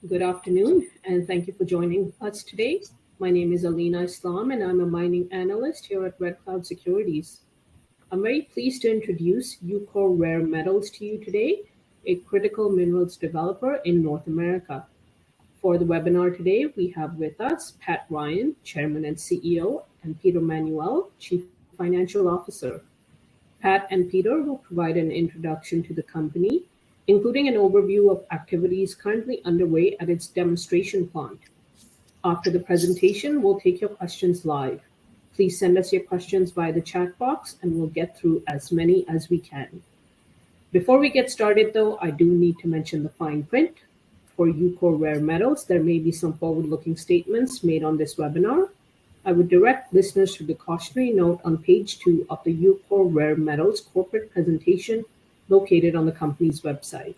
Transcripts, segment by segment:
Good afternoon, and thank you for joining us today. My name is Alina Islam, and I'm a mining analyst here at Red Cloud Securities. I'm very pleased to introduce Ucore Rare Metals to you today, a critical minerals developer in North America. For the webinar today, we have with us Pat Ryan, Chairman and CEO, and Peter Manuel, Chief Financial Officer. Pat and Peter will provide an introduction to the company, including an overview of activities currently underway at its demonstration plant. After the presentation, we'll take your questions live. Please send us your questions via the chat box, and we'll get through as many as we can. Before we get started, though, I do need to mention the fine print. For Ucore Rare Metals, there may be some forward-looking statements made on this webinar. I would direct listeners to the cautionary note on page 2 of the Ucore Rare Metals corporate presentation located on the company's website.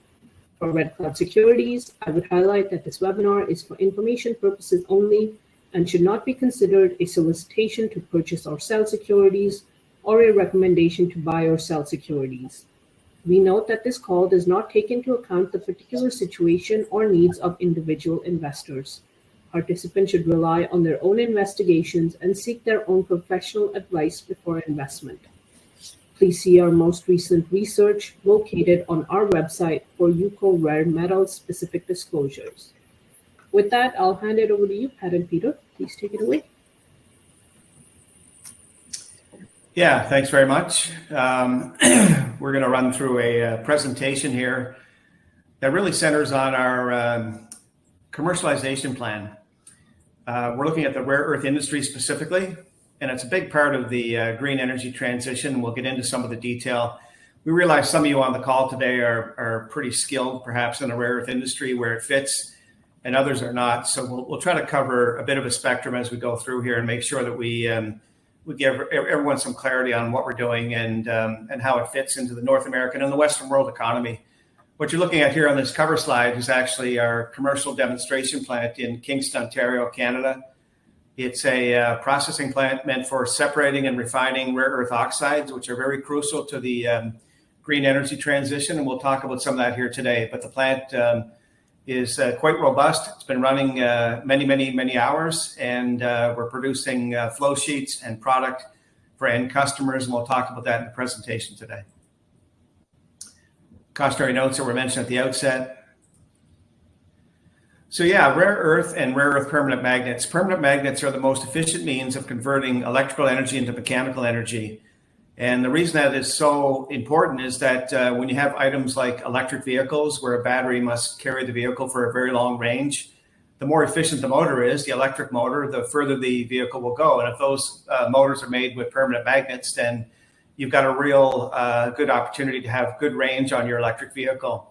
For Red Cloud Securities, I would highlight that this webinar is for information purposes only and should not be considered a solicitation to purchase or sell securities or a recommendation to buy or sell securities. We note that this call does not take into account the particular situation or needs of individual investors. Participants should rely on their own investigations and seek their own professional advice before investment. Please see our most recent research located on our website for Ucore Rare Metals specific disclosures. With that, I'll hand it over to you, Pat and Peter. Please take it away. Yeah, thanks very much. We're going to run through a presentation here that really centers on our commercialization plan. We're looking at the rare earth industry specifically, and it's a big part of the green energy transition. We'll get into some of the detail. We realize some of you on the call today are pretty skilled, perhaps, in the rare earth industry where it fits, and others are not. So we'll try to cover a bit of a spectrum as we go through here and make sure that we give everyone some clarity on what we're doing and how it fits into the North American and the Western world economy. What you're looking at here on this cover slide is actually our commercial demonstration plant in Kingston, Ontario, Canada. It's a processing plant meant for separating and refining rare earth oxides, which are very crucial to the green energy transition, and we'll talk about some of that here today. But the plant is quite robust. It's been running many hours, and we're producing flow sheets and product for end customers, and we'll talk about that in the presentation today. Cautionary notes that were mentioned at the outset. So yeah, rare earth and rare earth permanent magnets. Permanent magnets are the most efficient means of converting electrical energy into mechanical energy. And the reason that is so important is that when you have items like electric vehicles where a battery must carry the vehicle for a very long range, the more efficient the motor is, the electric motor, the further the vehicle will go. And if those motors are made with permanent magnets, then you've got a real good opportunity to have good range on your electric vehicle.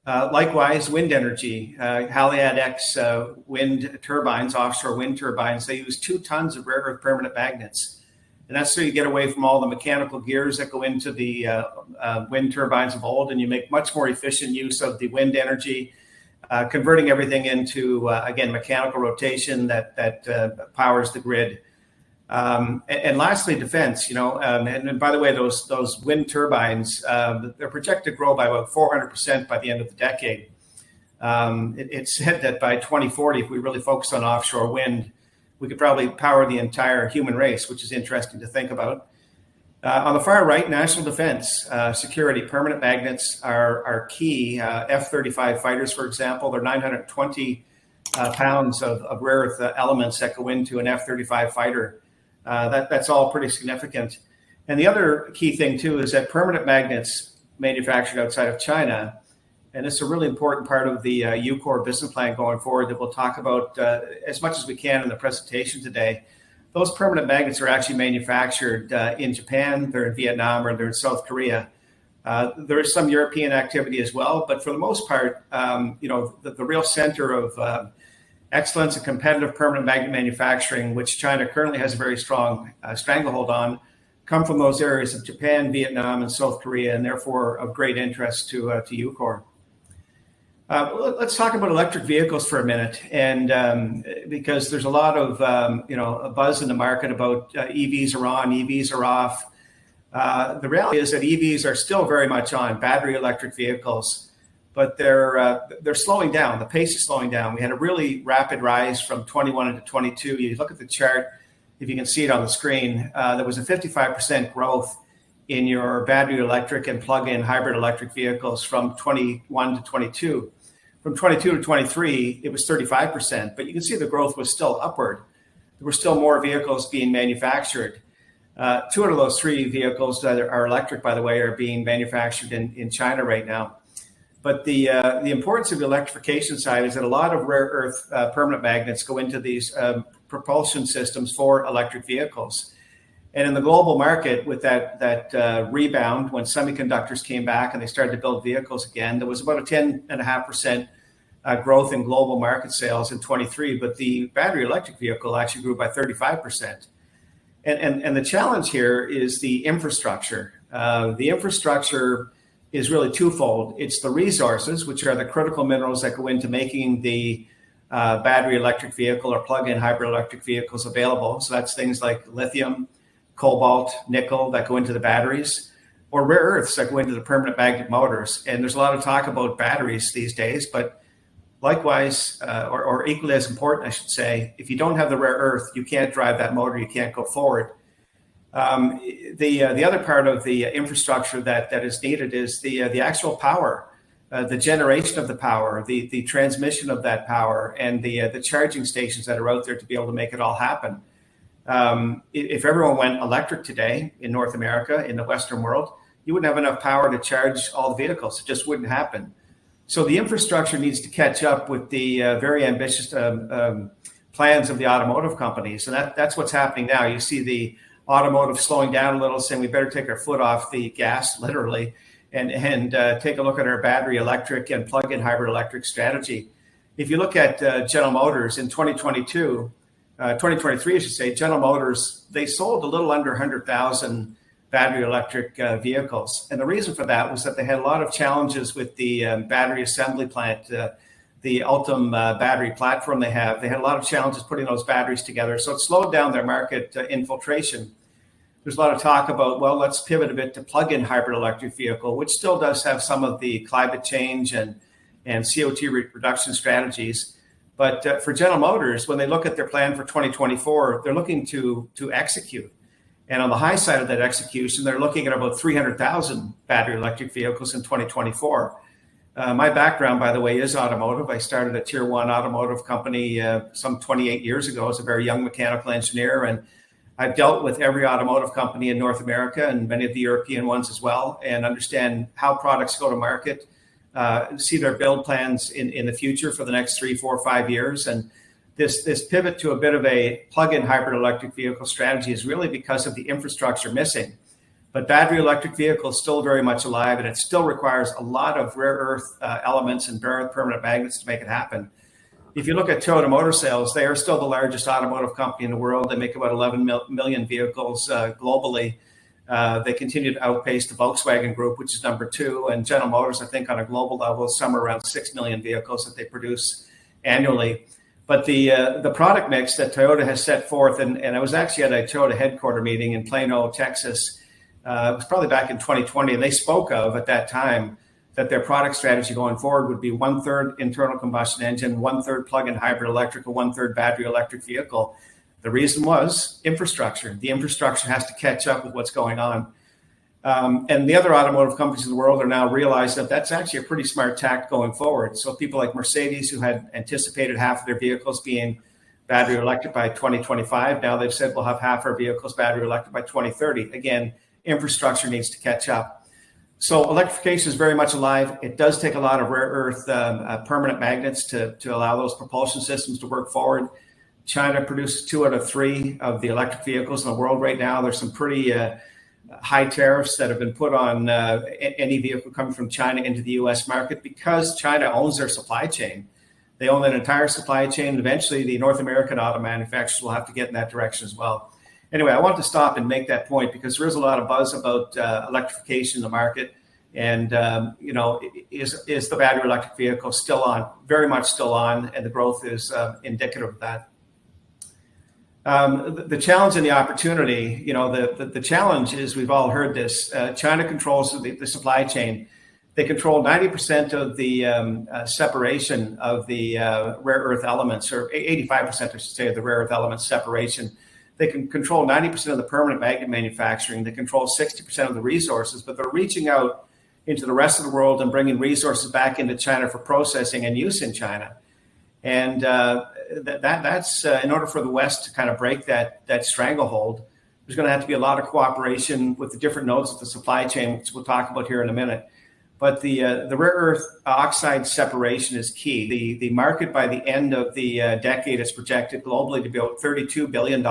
Likewise, wind energy, Haliade X wind turbines, offshore wind turbines, they use 2 tons of rare earth permanent magnets. And that's so you get away from all the mechanical gears that go into the wind turbines of old, and you make much more efficient use of the wind energy, converting everything into, again, mechanical rotation that powers the grid. And lastly, defense, and by the way, those wind turbines, they're projected to grow by about 400% by the end of the decade. It's said that by 2040, if we really focus on offshore wind, we could probably power the entire human race, which is interesting to think about. On the far right, national defense, security, permanent magnets are key. F-35 fighters, for example, they're 920 pounds of rare earth elements that go into an F-35 fighter. That's all pretty significant. And the other key thing, too, is that permanent magnets manufactured outside of China, and it's a really important part of the Ucore business plan going forward that we'll talk about as much as we can in the presentation today. Those permanent magnets are actually manufactured in Japan, they're in Vietnam, or they're in South Korea. There is some European activity as well, but for the most part, the real center of excellence and competitive permanent magnet manufacturing, which China currently has a very strong stranglehold on, come from those areas of Japan, Vietnam, and South Korea, and therefore of great interest to Ucore. Let's talk about electric vehicles for a minute, and because there's a lot of a buzz in the market about EVs are on, EVs are off. The reality is that EVs are still very much on, battery electric vehicles. but they're slowing down. The pace is slowing down. We had a really rapid rise from 21 into 22. You look at the chart, if you can see it on the screen, there was a 55% growth in your battery electric and plug-in hybrid electric vehicles from 21 to 22. From 22 to 23, it was 35%, but you can see the growth was still upward. There were still more vehicles being manufactured. Two out of those three vehicles that are electric, by the way, are being manufactured in China right now. But the importance of the electrification side is that a lot of rare earth permanent magnets go into these propulsion systems for electric vehicles. And in the global market, with that rebound, when semiconductors came back and they started to build vehicles again, there was about a 10.5% growth in global market sales in 23, but the battery electric vehicle actually grew by 35%. And the challenge here is the infrastructure. The infrastructure is really twofold. It's the resources, which are the critical minerals that go into making the battery electric vehicle or plug-in hybrid electric vehicles available. So that's things like lithium, cobalt, nickel that go into the batteries, or rare earths that go into the permanent magnet motors. And there's a lot of talk about batteries these days, but likewise, or equally as important, I should say, if you don't have the rare earth, you can't drive that motor, you can't go forward. The other part of the infrastructure that is needed is the actual power, the generation of the power, the transmission of that power, and the charging stations that are out there to be able to make it all happen. If everyone went electric today in North America, in the Western world, you wouldn't have enough power to charge all the vehicles. It just wouldn't happen. So the infrastructure needs to catch up with the very ambitious plans of the automotive companies. And that's what's happening now. You see the automotive slowing down a little, saying we better take our foot off the gas, literally, and take a look at our battery electric and plug-in hybrid electric strategy. If you look at General Motors in 2022, 2023, I should say, General Motors, they sold a little under 100,000 battery electric vehicles. And the reason for that was that they had a lot of challenges with the battery assembly plant, the Ultim battery platform they have. They had a lot of challenges putting those batteries together. So it slowed down their market infiltration. There's a lot of talk about, well, let's pivot a bit to plug-in hybrid electric vehicle, which still does have some of the climate change and CO2 reduction strategies. But for General Motors, when they look at their plan for 2024, they're looking to execute. And on the high side of that execution, they're looking at about 300,000 battery electric vehicles in 2024. My background, by the way, is automotive. I started a tier one automotive company some 28 years ago as a very young mechanical engineer. And I've dealt with every automotive company in North America and many of the European ones as well, and understand how products go to market, see their build plans in the future for the next 3, 4, 5 years. And this pivot to a bit of a plug-in hybrid electric vehicle strategy is really because of the infrastructure missing. But battery electric vehicle is still very much alive, and it still requires a lot of rare earth elements and rare earth permanent magnets to make it happen. If you look at Toyota Motor sales, they are still the largest automotive company in the world. They make about 11 million vehicles globally. They continue to outpace the Volkswagen Group, which is number 2, and General Motors, I think on a global level, is somewhere around 6 million vehicles that they produce annually. But the product mix that Toyota has set forth, and I was actually at a Toyota headquarter meeting in Plano, Texas, it was probably back in 2020, and they spoke of at that time that their product strategy going forward would be 1/3 internal combustion engine, 1/3 plug-in hybrid electric, or 1/3 battery electric vehicle. The reason was infrastructure. The infrastructure has to catch up with what's going on. And the other automotive companies in the world are now realizing that that's actually a pretty smart tack going forward. So people like Mercedes, who had anticipated half of their vehicles being battery electric by 2025, now they've said we'll have half our vehicles battery electric by 2030. Again, infrastructure needs to catch up. So electrification is very much alive. It does take a lot of rare earth permanent magnets to allow those propulsion systems to work forward. China produces 2 out of 3 of the electric vehicles in the world right now. There's some pretty high tariffs that have been put on any vehicle coming from China into the US market because China owns their supply chain. They own that entire supply chain. Eventually, the North American auto manufacturers will have to get in that direction as well. Anyway, I want to stop and make that point because there is a lot of buzz about electrification in the market. And, is the battery electric vehicle still on? Very much still on, and the growth is indicative of that. The challenge and the opportunity, the challenge is, we've all heard this, China controls the supply chain. They control 90% of the separation of the rare earth elements, or 85%, I should say, of the rare earth elements separation. They can control 90% of the permanent magnet manufacturing. They control 60% of the resources, but they're reaching out into the rest of the world and bringing resources back into China for processing and use in China. And that's in order for the West to kind of break that stranglehold, there's going to have to be a lot of cooperation with the different nodes of the supply chain, which we'll talk about here in a minute. But the rare earth oxide separation is key. The market by the end of the decade is projected globally to be about $32 billion.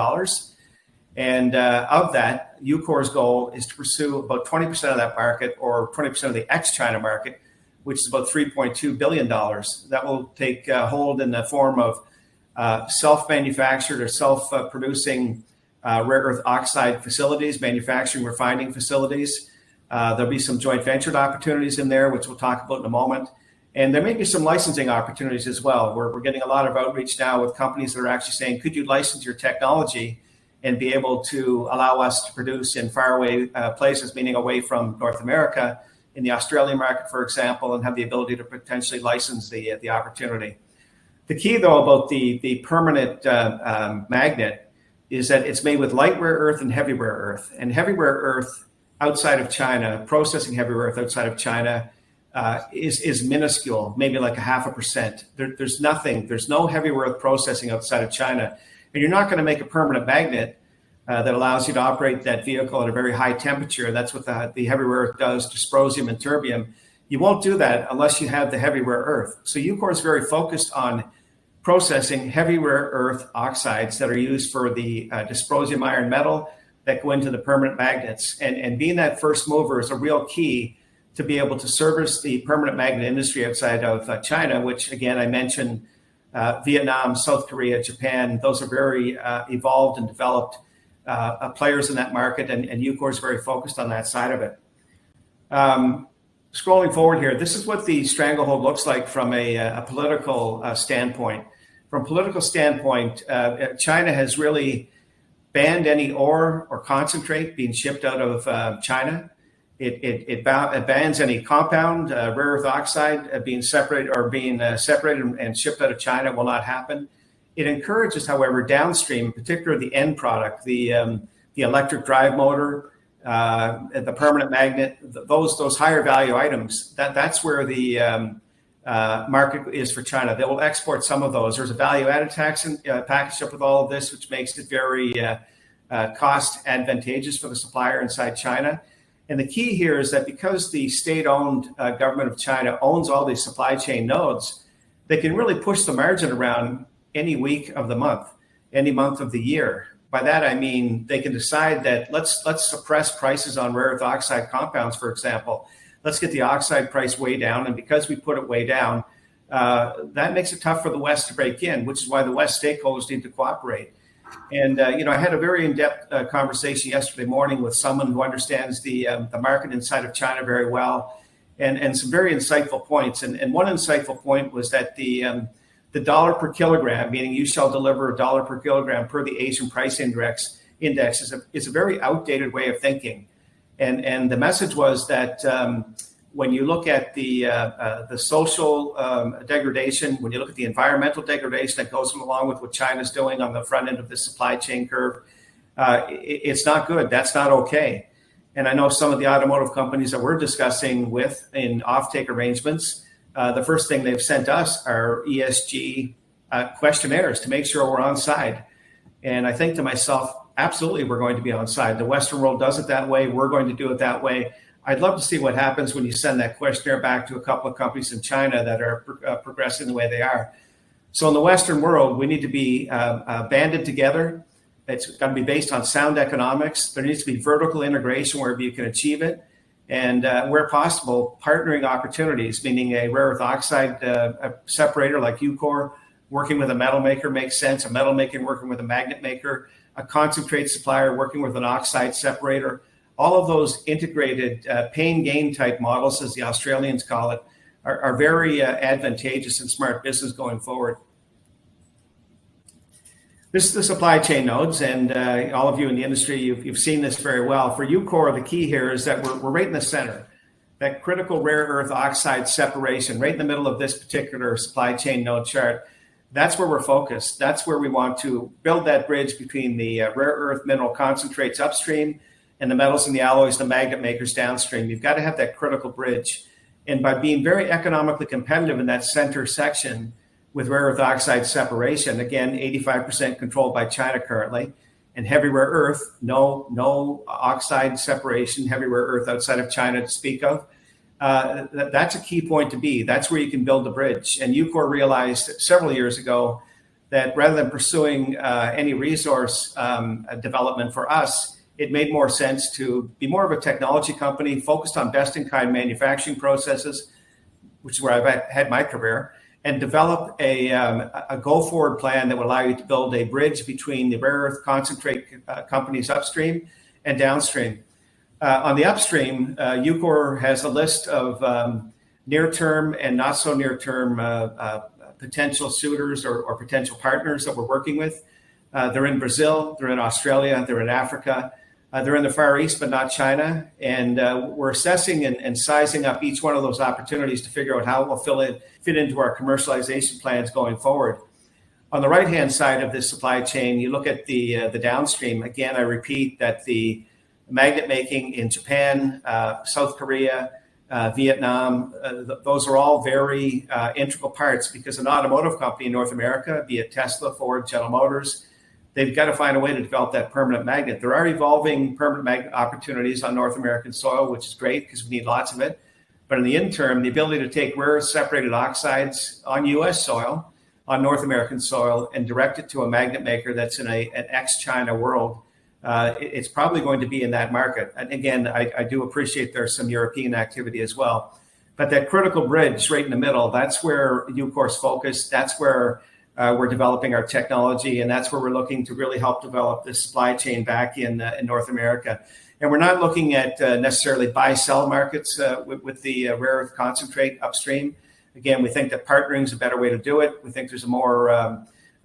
And of that, Ucore's goal is to pursue about 20% of that market, or 20% of the ex-China market, which is about $3.2 billion. That will take hold in the form of self-manufactured or self-producing rare earth oxide facilities, manufacturing, refining facilities. There'll be some joint ventured opportunities in there, which we'll talk about in a moment. And there may be some licensing opportunities as well. We're getting a lot of outreach now with companies that are actually saying, could you license your technology and be able to allow us to produce in faraway places, meaning away from North America, in the Australian market, for example, and have the ability to potentially license the opportunity. The key, though, about the permanent magnet is that it's made with light rare earth and heavy rare earth. And heavy rare earth outside of China, processing heavy rare earth outside of China is minuscule, maybe like 0.5%. There's no heavy rare earth processing outside of China. And you're not going to make a permanent magnet that allows you to operate that vehicle at a very high temperature. That's what the heavy rare earth does, dysprosium and terbium. You won't do that unless you have the heavy rare earth. So Ucore is very focused on processing heavy rare earth oxides that are used for the dysprosium iron metal that go into the permanent magnets. And being that first mover is a real key to be able to service the permanent magnet industry outside of China, which, again, I mentioned Vietnam, South Korea, Japan. Those are very evolved and developed players in that market, and Ucore is very focused on that side of it. Scrolling forward here, this is what the stranglehold looks like from a political standpoint. From a political standpoint, China has really banned any ore or concentrate being shipped out of China. It bans any compound rare earth oxide being separated and shipped out of China. Will not happen. It encourages, however, downstream, in particular the end product, the electric drive motor, the permanent magnet, those higher value items. That's where the market is for China. They will export some of those. There's a value added tax packaged up with all of this, which makes it very cost advantageous for the supplier inside China. And the key here is that because the state-owned government of China owns all these supply chain nodes, they can really push the margin around any week of the month, any month of the year. By that, I mean they can decide that let's suppress prices on rare earth oxide compounds, for example. Let's get the oxide price way down. And because we put it way down, that makes it tough for the West to break in, which is why the West stakeholders need to cooperate. And, I had a very in-depth conversation yesterday morning with someone who understands the market inside of China very well, and some very insightful points. And one insightful point was that the dollar per kilogram, meaning you shall deliver $1 per kilogram per the Asian price index is a very outdated way of thinking. And the message was that when you look at the social degradation, when you look at the environmental degradation that goes along with what China's doing on the front end of the supply chain curve, it's not good. That's not okay. And I know some of the automotive companies that we're discussing with in offtake arrangements, the first thing they've sent us are ESG questionnaires to make sure we're on side. And I think to myself, absolutely, we're going to be on side. The Western world does it that way. We're going to do it that way. I'd love to see what happens when you send that questionnaire back to a couple of companies in China that are progressing the way they are. So in the Western world, we need to be banded together. It's got to be based on sound economics. There needs to be vertical integration wherever you can achieve it. And where possible, partnering opportunities, meaning a rare earth oxide separator like Ucore, working with a metal maker makes sense, a metal maker working with a magnet maker, a concentrate supplier working with an oxide separator. All of those integrated pain gain type models, as the Australians call it, are very advantageous and smart business going forward. This is the supply chain nodes, and all of you in the industry, you've seen this very well. For Ucore, the key here is that we're right in the center. that critical rare earth oxide separation right in the middle of this particular supply chain node chart. That's where we're focused. That's where we want to build that bridge between the rare earth mineral concentrates upstream and the metals and the alloys, the magnet makers downstream. You've got to have that critical bridge. And by being very economically competitive in that center section with rare earth oxide separation, again, 85% controlled by China currently, and heavy rare earth, no oxide separation, heavy rare earth outside of China to speak of. That's a key point to be. That's where you can build the bridge. And Ucore realized several years ago that rather than pursuing any resource development for us, it made more sense to be more of a technology company focused on best-in-kind manufacturing processes, which is where I've had my career, and develop a go-forward plan that will allow you to build a bridge between the rare earth concentrate companies upstream and downstream. On the upstream, Ucore has a list of near-term and not so near-term potential suitors or potential partners that we're working with. They're in Brazil, they're in Australia, they're in Africa, they're in the Far East, but not China. And we're assessing and sizing up each one of those opportunities to figure out how it will fit into our commercialization plans going forward. On the right-hand side of this supply chain, you look at the downstream. Again, I repeat that the magnet making in Japan, South Korea, Vietnam, those are all very integral parts, because an automotive company in North America, be it Tesla, Ford, General Motors, they've got to find a way to develop that permanent magnet. There are evolving permanent magnet opportunities on North American soil, which is great because we need lots of it. But in the interim, the ability to take rare separated oxides on U.S. soil, on North American soil, and direct it to a magnet maker that's in an ex-China world, it's probably going to be in that market. And again, I do appreciate there's some European activity as well. But that critical bridge right in the middle, that's where Ucore's focused. That's where we're developing our technology, and that's where we're looking to really help develop this supply chain back in North America. And we're not looking at necessarily buy-sell markets with the rare earth concentrate upstream. Again, we think that partnering is a better way to do it. We think there's a more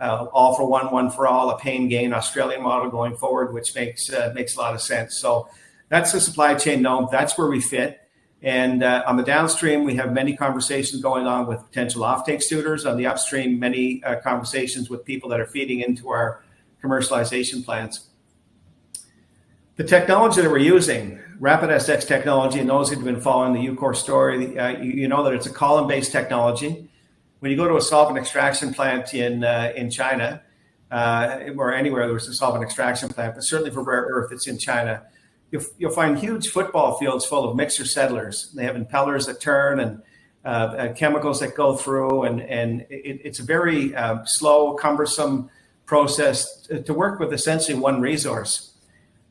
all for one for all, a pain gain Australian model going forward, which makes a lot of sense. So that's the supply chain node. That's where we fit. And on the downstream, we have many conversations going on with potential offtake suitors. On the upstream, many conversations with people that are feeding into our commercialization plans. The technology that we're using, Rapid SX technology, and those who've been following the Ucore story, you know that it's a column-based technology. When you go to a solvent extraction plant in China, or anywhere there's a solvent extraction plant, but certainly for rare earth, it's in China, you'll find huge football fields full of mixer settlers. They have impellers that turn and chemicals that go through, and it's a very slow, cumbersome process to work with essentially one resource.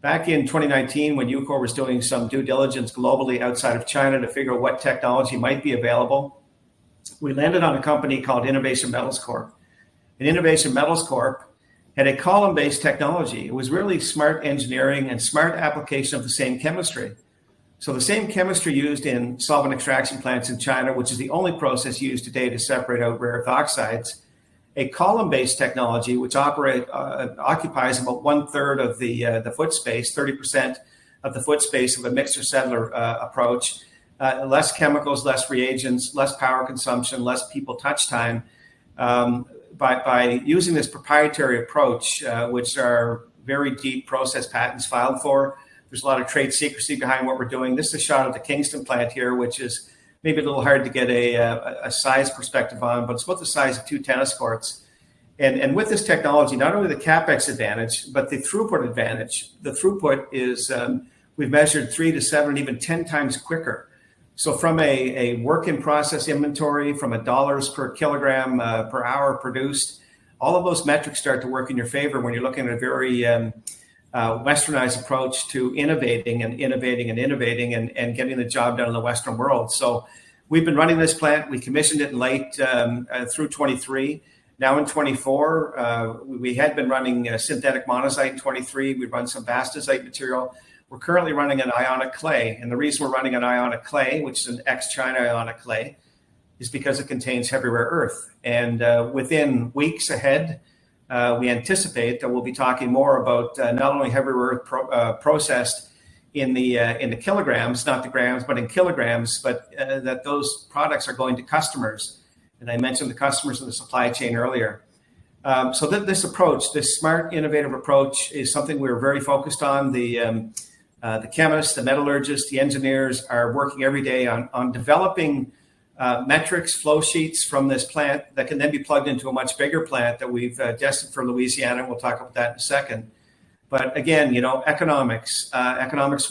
Back in 2019, when Ucore was doing some due diligence globally outside of China to figure out what technology might be available, we landed on a company called Innovation Metals Corp. And Innovation Metals Corp had a column-based technology. It was really smart engineering and smart application of the same chemistry. So the same chemistry used in solvent extraction plants in China, which is the only process used today to separate out rare earth oxides, a column-based technology which occupies about 1/3 of the foot space, 30% of the foot space of a mixer settler approach, less chemicals, less reagents, less power consumption, less people touch time. By using this proprietary approach, which are very deep process patents filed for, there's a lot of trade secrecy behind what we're doing. This is a shot of the Kingston plant here, which is maybe a little hard to get a size perspective on, but it's about the size of 2 tennis courts. And with this technology, not only the CapEx advantage, but the throughput advantage. The throughput is, we've measured 3 to 7, even 10 times quicker. So from a work in process inventory, from a dollars per kilogram per hour produced, all of those metrics start to work in your favor when you're looking at a very westernized approach to innovating and getting the job done in the Western world. So we've been running this plant. We commissioned it in late through 23. Now in 24, we had been running synthetic monazite in 23. We run some bastazite material. We're currently running an ionic clay. And the reason we're running an ionic clay, which is an ex-China ionic clay, is because it contains heavy rare earth. And within weeks ahead, we anticipate that we'll be talking more about not only heavy rare earth processed in the kilograms, not the grams, but in kilograms, but that those products are going to customers. And I mentioned the customers in the supply chain earlier. So this approach, this smart, innovative approach, is something we're very focused on. The chemists, the metallurgists, the engineers are working every day on developing metrics, flow sheets from this plant that can then be plugged into a much bigger plant that we've destined for Louisiana. And we'll talk about that in a second. But again, you know, economics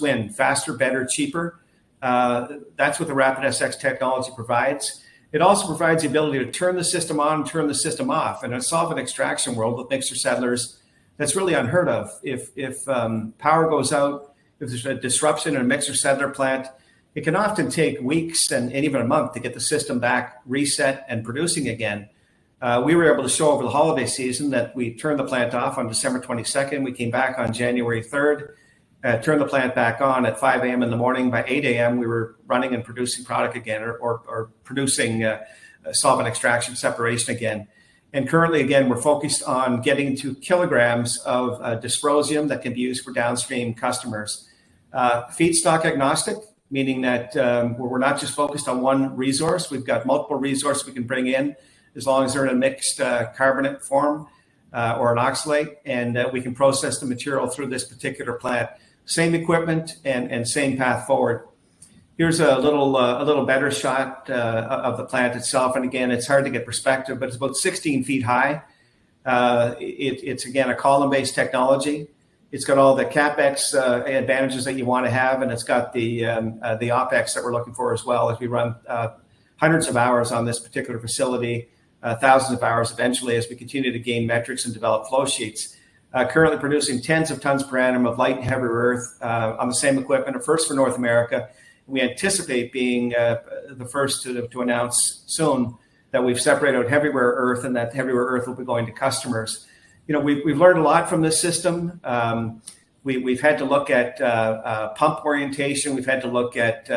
win: faster, better, cheaper. That's what the Rapid SX technology provides. It also provides the ability to turn the system on and turn the system off. In a solvent extraction world with mixer settlers, that's really unheard of. If power goes out, if there's a disruption in a mixer settler plant, it can often take weeks and even a month to get the system back reset and producing again. We were able to show over the holiday season that we turned the plant off on December 22nd. We came back on January 3rd, turned the plant back on at 5 a.m. in the morning. By 8 a.m., we were running and producing product again, or producing solvent extraction separation again. And currently, again, we're focused on getting to kilograms of dysprosium that can be used for downstream customers. Feedstock agnostic, meaning that we're not just focused on one resource. We've got multiple resources we can bring in, as long as they're in a mixed carbonate form or an oxalate, and we can process the material through this particular plant. Same equipment and same path forward. Here's a little better shot of the plant itself. And again, it's hard to get perspective, but it's about 16 feet high. It's again a column-based technology. It's got all the CapEx advantages that you want to have, and it's got the OpEx that we're looking for as well, as we run hundreds of hours on this particular facility. Thousands of hours eventually as we continue to gain metrics and develop flow sheets. Currently producing tens of tons per annum of light and heavy rare earth on the same equipment, a first for North America. We anticipate being the first to announce soon that we've separated out heavy rare earth, and that heavy rare earth will be going to customers. You know, we've learned a lot from this system. We've had to look at pump orientation. We've had to look at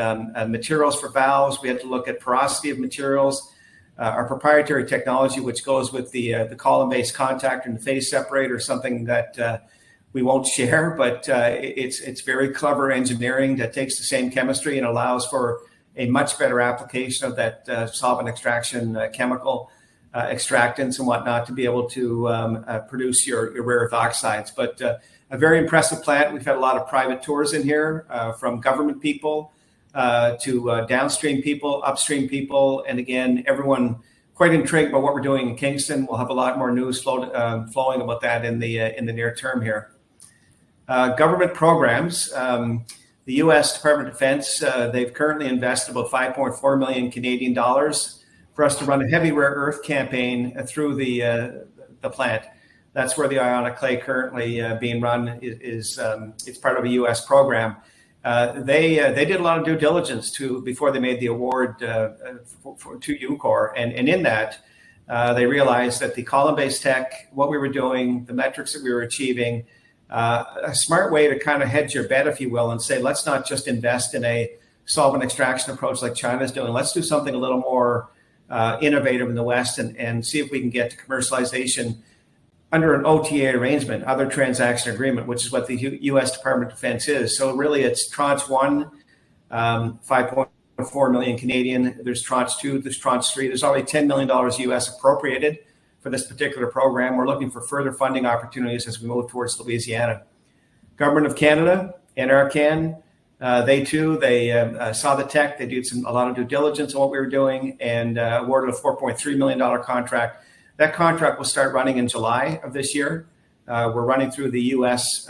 materials for valves. We had to look at porosity of materials. Our proprietary technology, which goes with the column-based contactor and the phase separator, something that we won't share, but it's very clever engineering that takes the same chemistry and allows for a much better application of that solvent extraction chemical extractants and whatnot to be able to produce your rare earth oxides. But a very impressive plant. We've had a lot of private tours in here from government people, to downstream people, upstream people, and again, everyone quite intrigued by what we're doing in Kingston. We'll have a lot more news flowing about that in the near term here. Government programs, the U.S. Department of Defense, they've currently invested about 5.4 million Canadian dollars for us to run a heavy rare earth campaign through the plant. That's where the ionic clay currently being run is it's part of a U.S. program. They did a lot of due diligence before they made the award to Ucore, and in that they realized that the column-based tech, what we were doing, the metrics that we were achieving, a smart way to kind of hedge your bet, if you will, and say, let's not just invest in a solvent extraction approach like China's doing. Let's do something a little more innovative in the West and see if we can get to commercialization under an OTA arrangement, other transaction agreement, which is what the U.S. Department of Defense is. So really it's tranche one, 5.4 million Canadian. There's tranche two, there's tranche three. There's already $10 million US appropriated for this particular program. We're looking for further funding opportunities as we move towards Louisiana. Government of Canada, NRCan, they saw the tech. They did a lot of due diligence on what we were doing and awarded a $4.3 million contract. That contract will start running in July of this year. We're running through the U.S.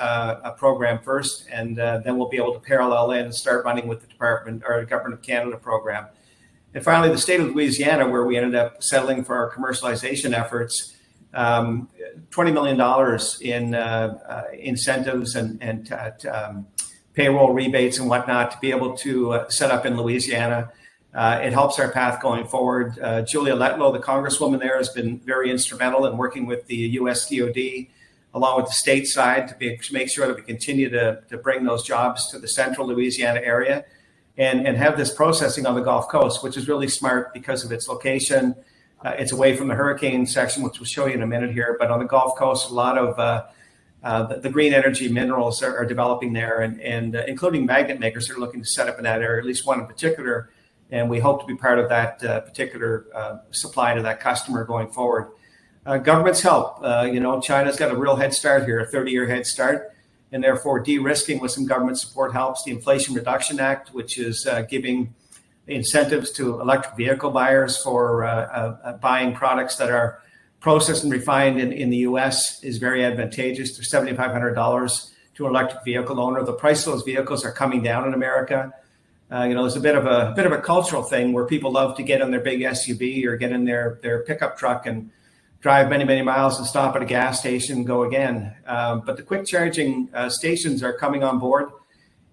Program first, and then we'll be able to parallel in and start running with the Department or Government of Canada program. And finally, the state of Louisiana, where we ended up settling for our commercialization efforts, $20 million in incentives and payroll rebates and whatnot to be able to set up in Louisiana. It helps our path going forward. Julia Letlow, the congresswoman there, has been very instrumental in working with the U.S. DOD, along with the state side, to make sure that we continue to bring those jobs to the central Louisiana area and have this processing on the Gulf Coast, which is really smart because of its location. It's away from the hurricane section, which we'll show you in a minute here. But on the Gulf Coast, a lot of the green energy minerals are developing there, and including magnet makers are looking to set up in that area, at least one in particular. And we hope to be part of that particular supply to that customer going forward. Governments help. China's got a real head start here, a 30-year head start, and therefore de-risking with some government support helps. The Inflation Reduction Act, which is giving incentives to electric vehicle buyers for buying products that are processed and refined in the U.S., is very advantageous. There's $7,500 to an electric vehicle owner. The price of those vehicles are coming down in America. There's a bit of a cultural thing where people love to get in their big SUV or get in their pickup truck and drive many, many miles and stop at a gas station and go again. But the quick charging stations are coming on board.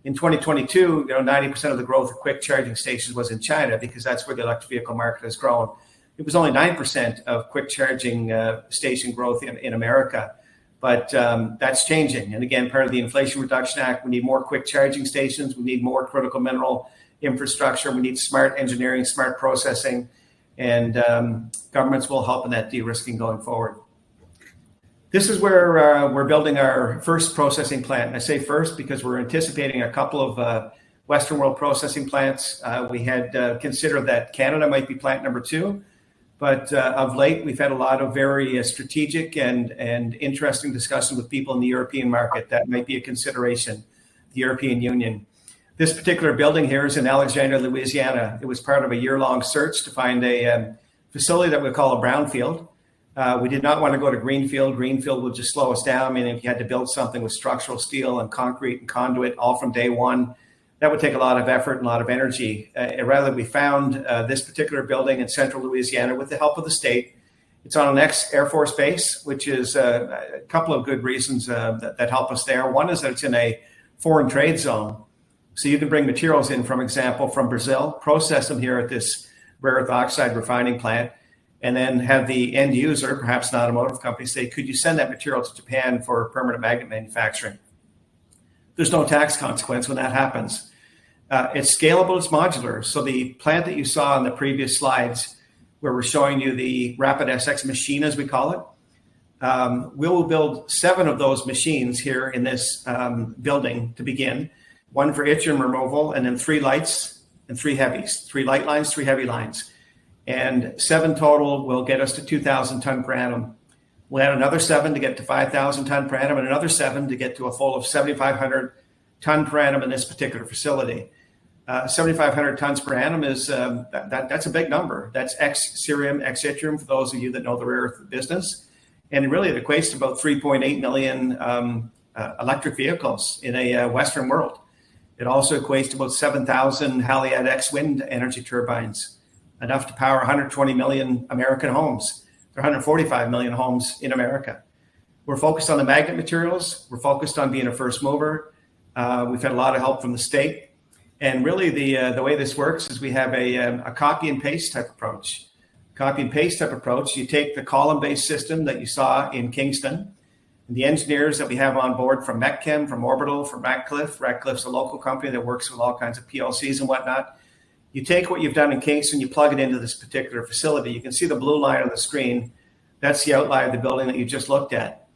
In 2022, 90% of the growth of quick charging stations was in China because that's where the electric vehicle market has grown. It was only 9% of quick charging station growth in America. But that's changing. And again, part of the Inflation Reduction Act, we need more quick charging stations. We need more critical mineral infrastructure. We need smart engineering, smart processing, and governments will help in that de-risking going forward. This is where we're building our first processing plant. And I say first because we're anticipating a couple of Western world processing plants. We had considered that Canada might be plant number 2. But of late, we've had a lot of very strategic and interesting discussions with people in the European market. That might be a consideration, the European Union. This particular building here is in Alexandria, Louisiana. It was part of a year-long search to find a facility that we call a brownfield. We did not want to go to greenfield. Greenfield would just slow us down. I mean, if you had to build something with structural steel and concrete and conduit all from day one, that would take a lot of effort and a lot of energy. Rather, we found this particular building in central Louisiana with the help of the state. It's on an ex-Air Force base, which is a couple of good reasons that help us there. One is that it's in a foreign trade zone. So you can bring materials in, for example, from Brazil, process them here at this rare earth oxide refining plant, and then have the end user, perhaps an automotive company, say, could you send that material to Japan for permanent magnet manufacturing? There's no tax consequence when that happens. It's scalable, it's modular. So the plant that you saw in the previous slides, where we're showing you the Rapid SX machine, as we call it, we will build 7 of those machines here in this building to begin. 1 for yttrium removal, and then 3 lights and 3 heavies, 3 light lines, 3 heavy lines. And 7 total will get us to 2,000 ton per annum. We'll add another 7 to get to 5,000 ton per annum, and another 7 to get to a full of 7,500 ton per annum in this particular facility. 7,500 tons per annum is that's a big number. That's ex-cerium, ex-yttrium, for those of you that know the rare earth business. And really it equates to about 3.8 million electric vehicles in a Western world. It also equates to about 7,000 Haliade X wind energy turbines, enough to power 120 million American homes. There are 145 million homes in America. We're focused on the magnet materials. We're focused on being a first mover. We've had a lot of help from the state. And really the way this works is we have a copy and paste type approach. Copy and paste type approach, you take the column-based system that you saw in Kingston, and the engineers that we have on board from Metchem, from Orbital, from Ratcliffe. Ratcliffe's a local company that works with all kinds of PLCs and whatnot. You take what you've done in Kingston, you plug it into this particular facility. You can see the blue line on the screen. That's the outline of the building that you just looked at.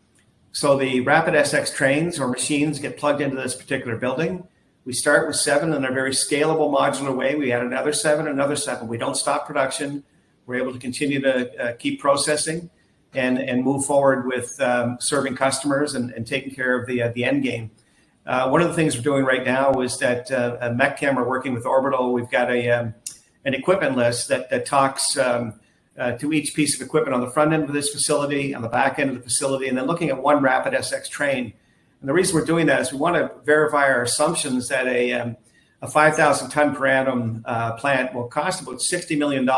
So the Rapid SX trains or machines get plugged into this particular building. We start with 7 in a very scalable, modular way. We add another 7, another 7. We don't stop production. We're able to continue to keep processing and move forward with serving customers and taking care of the end game. One of the things we're doing right now is that Metchem are working with Orbital. We've got an equipment list that talks to each piece of equipment on the front end of this facility, on the back end of the facility, and then looking at one Rapid SX train. And the reason we're doing that is we want to verify our assumptions that a 5,000 ton per annum plant will cost about $60 million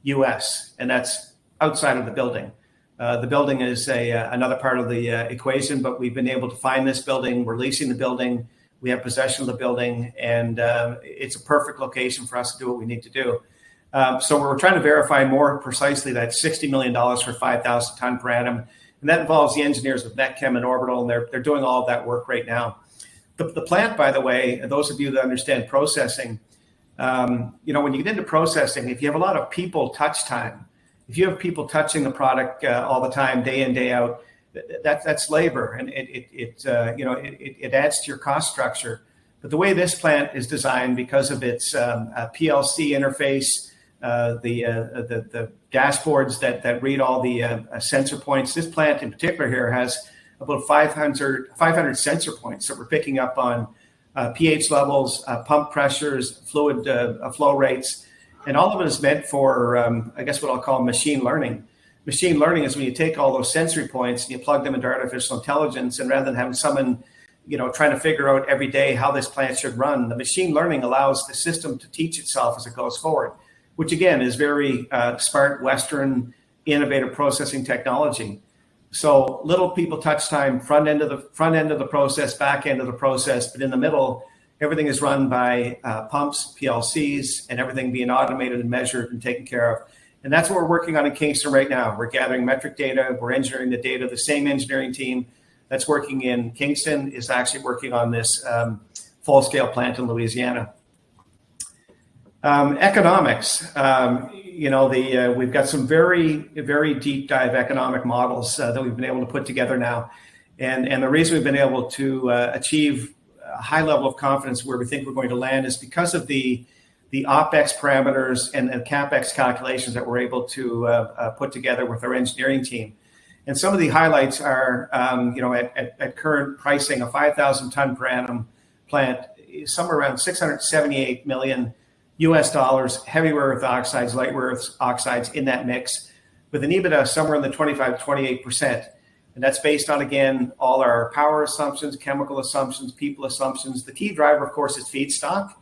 US, and that's outside of the building. The building is another part of the equation, but we've been able to find this building. We're leasing the building. We have possession of the building, and it's a perfect location for us to do what we need to do. So we're trying to verify more precisely that $60 million for 5,000 ton per annum. And that involves the engineers with Metchem and Orbital, and they're doing all of that work right now. The plant, by the way, those of you that understand processing, when you get into processing, if you have a lot of people touch time, if you have people touching the product all the time, day in, day out, that's labor, and it adds to your cost structure. But the way this plant is designed, because of its PLC interface, the dashboards that read all the sensor points, this plant in particular here has about 500 sensor points that we're picking up on pH levels, pump pressures, fluid flow rates, and all of it is meant for, I guess, what I'll call machine learning. Machine learning is when you take all those sensory points and you plug them into artificial intelligence, and rather than having someone, trying to figure out every day how this plant should run, the machine learning allows the system to teach itself as it goes forward, which again is very smart, Western, innovative processing technology. So little people touch time, front end of the process, back end of the process, but in the middle, everything is run by pumps, PLCs, and everything being automated and measured and taken care of. And that's what we're working on in Kingston right now. We're gathering metric data, we're engineering the data. The same engineering team that's working in Kingston is actually working on this full-scale plant in Louisiana. Economics, we've got some very, very deep dive economic models that we've been able to put together now. And the reason we've been able to achieve a high level of confidence where we think we're going to land is because of the OpEx parameters and CapEx calculations that we're able to put together with our engineering team. And some of the highlights are, at current pricing, a 5,000 ton per annum plant is somewhere around $678 million US, heavy rare earth oxides, light rare earth oxides in that mix, with an EBITDA somewhere in the 25 to 28%. And that's based on, again, all our power assumptions, chemical assumptions, people assumptions. The key driver, of course, is feedstock.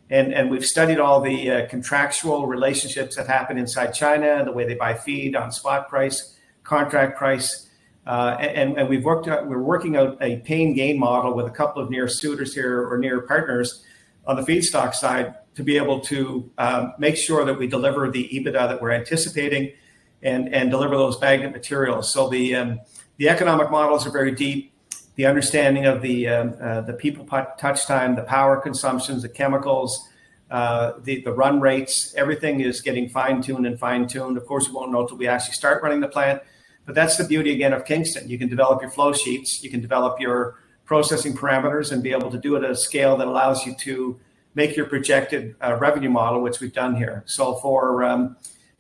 And we've studied all the contractual relationships that happen inside China, the way they buy feed on spot price, contract price. And we're working out a pain gain model with a couple of near suitors here, or near partners on the feedstock side, to be able to make sure that we deliver the EBITDA that we're anticipating and deliver those magnet materials. So the economic models are very deep. The understanding of the people touch time, the power consumptions, the chemicals, the run rates, everything is getting fine-tuned. Of course, we won't know until we actually start running the plant. But that's the beauty, again, of Kingston. You can develop your flow sheets, you can develop your processing parameters, and be able to do it at a scale that allows you to make your projected revenue model, which we've done here. So for,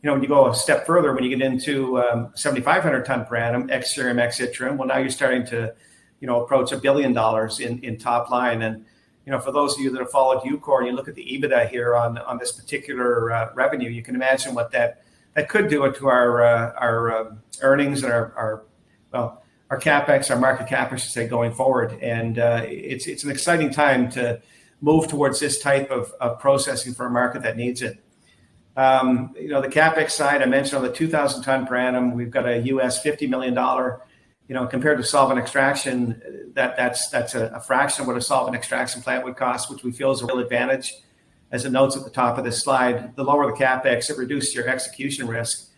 when you go a step further, when you get into 7,500 ton per annum, ex-cerium, ex-yttrium, well, now you're starting to, approach $1 billion in top line. And, for those of you that have followed Ucore and you look at the EBITDA here on this particular revenue, you can imagine what that could do to our earnings and our CapEx, our market cap, I should say, going forward. And it's an exciting time to move towards this type of processing for a market that needs it. The CapEx side, I mentioned on the 2,000 ton per annum, we've got a US $50 million, compared to solvent extraction, that's a fraction of what a solvent extraction plant would cost, which we feel is a real advantage. As it notes at the top of this slide, the lower the CapEx, it reduces your execution risk.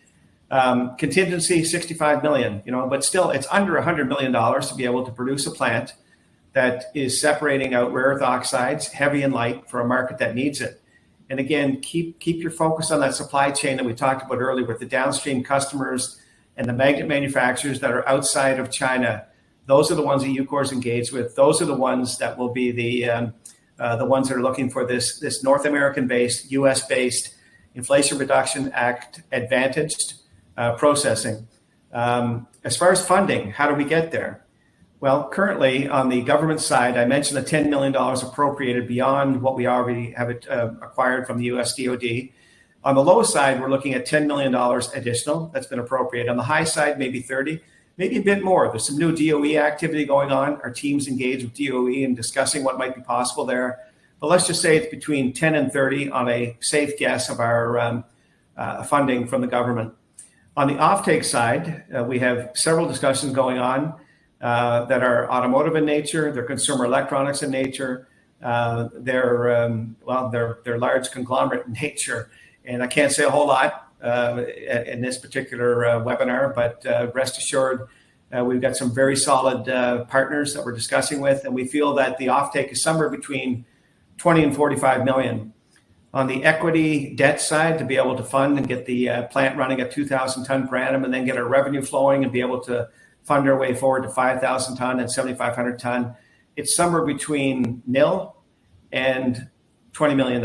Contingency, $65 million, but still it's under $100 million to be able to produce a plant that is separating out rare earth oxides, heavy and light, for a market that needs it. And again, keep your focus on that supply chain that we talked about earlier, with the downstream customers and the magnet manufacturers that are outside of China. Those are the ones that Ucore is engaged with. Those are the ones that will be the ones that are looking for this North American-based, US-based, Inflation Reduction Act advantaged processing. As far as funding, how do we get there? Well, currently on the government side, I mentioned the $10 million appropriated beyond what we already have acquired from the US DoD. On the low side, we're looking at $10 million additional that's been appropriated. On the high side, maybe 30, maybe a bit more. There's some new DOE activity going on. Our team's engaged with DOE and discussing what might be possible there. But let's just say it's between 10 and 30 on a safe guess of our funding from the government. On the offtake side, we have several discussions going on that are automotive in nature, they're consumer electronics in nature, they're large conglomerate in nature. And I can't say a whole lot in this particular webinar, but rest assured, we've got some very solid partners that we're discussing with, and we feel that the offtake is somewhere between 20 and 45 million. On the equity debt side, to be able to fund and get the plant running at 2,000 ton per annum, and then get our revenue flowing and be able to fund our way forward to 5,000 ton and 7,500 ton. It's somewhere between nil and $20 million.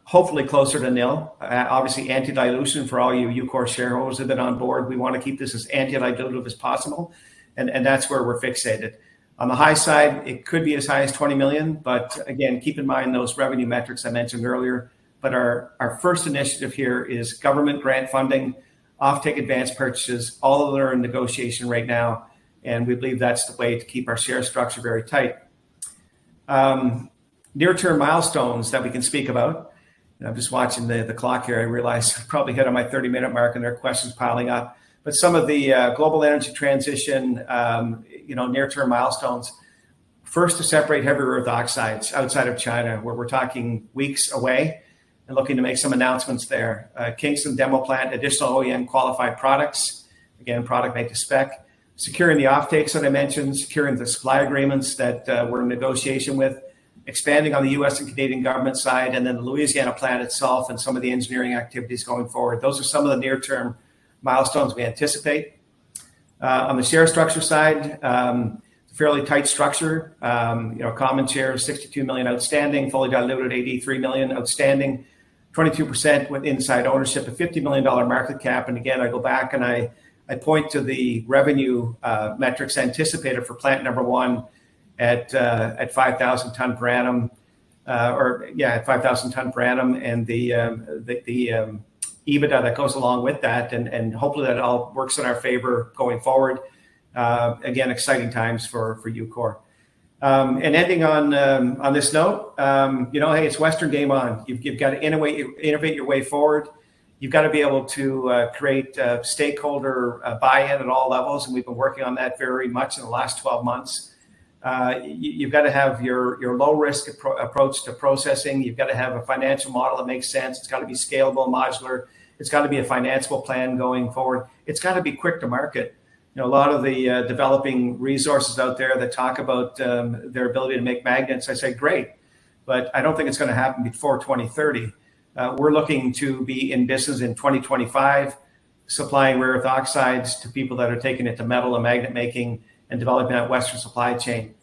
Hopefully closer to nil. Obviously anti-dilution for all you Ucore shareholders that have been on board. We want to keep this as anti-dilutive as possible. And that's where we're fixated. On the high side, it could be as high as 20 million, but again, keep in mind those revenue metrics I mentioned earlier. But our first initiative here is government grant funding, offtake advance purchases. All of them are in negotiation right now, and we believe that's the way to keep our share structure very tight. Near-term milestones that we can speak about. And I'm just watching the clock here. I realize I probably hit on my 30-minute mark, and there are questions piling up. But some of the global energy transition, near-term milestones. First, to separate heavy rare earth oxides outside of China, where we're talking weeks away, and looking to make some announcements there. Kingston demo plant, additional OEM qualified products. Again, product made to spec. Securing the offtakes that I mentioned, securing the supply agreements that we're in negotiation with, expanding on the U.S. and Canadian government side, and then the Louisiana plant itself and some of the engineering activities going forward. Those are some of the near-term milestones we anticipate. On the share structure side, fairly tight structure. Common shares, 62 million outstanding, fully diluted 83 million outstanding, 22% with inside ownership, a $50 million market cap. And again, I go back and I point to the revenue metrics anticipated for plant number one at 5,000 ton per annum, at 5,000 ton per annum, and the EBITDA that goes along with that, and hopefully that all works in our favor going forward. Again, exciting times for Ucore. And ending on this note, hey, it's Western game on. You've got to innovate your way forward. You've got to be able to create stakeholder buy-in at all levels, and we've been working on that very much in the last 12 months. You've got to have your low-risk approach to processing. You've got to have a financial model that makes sense. It's got to be scalable, modular. It's got to be a financeable plan going forward. It's got to be quick to market. A lot of the developing resources out there that talk about their ability to make magnets, I say, great, but I don't think it's going to happen before 2030. We're looking to be in business in 2025, supplying rare earth oxides to people that are taking it to metal and magnet making and developing that Western supply chain,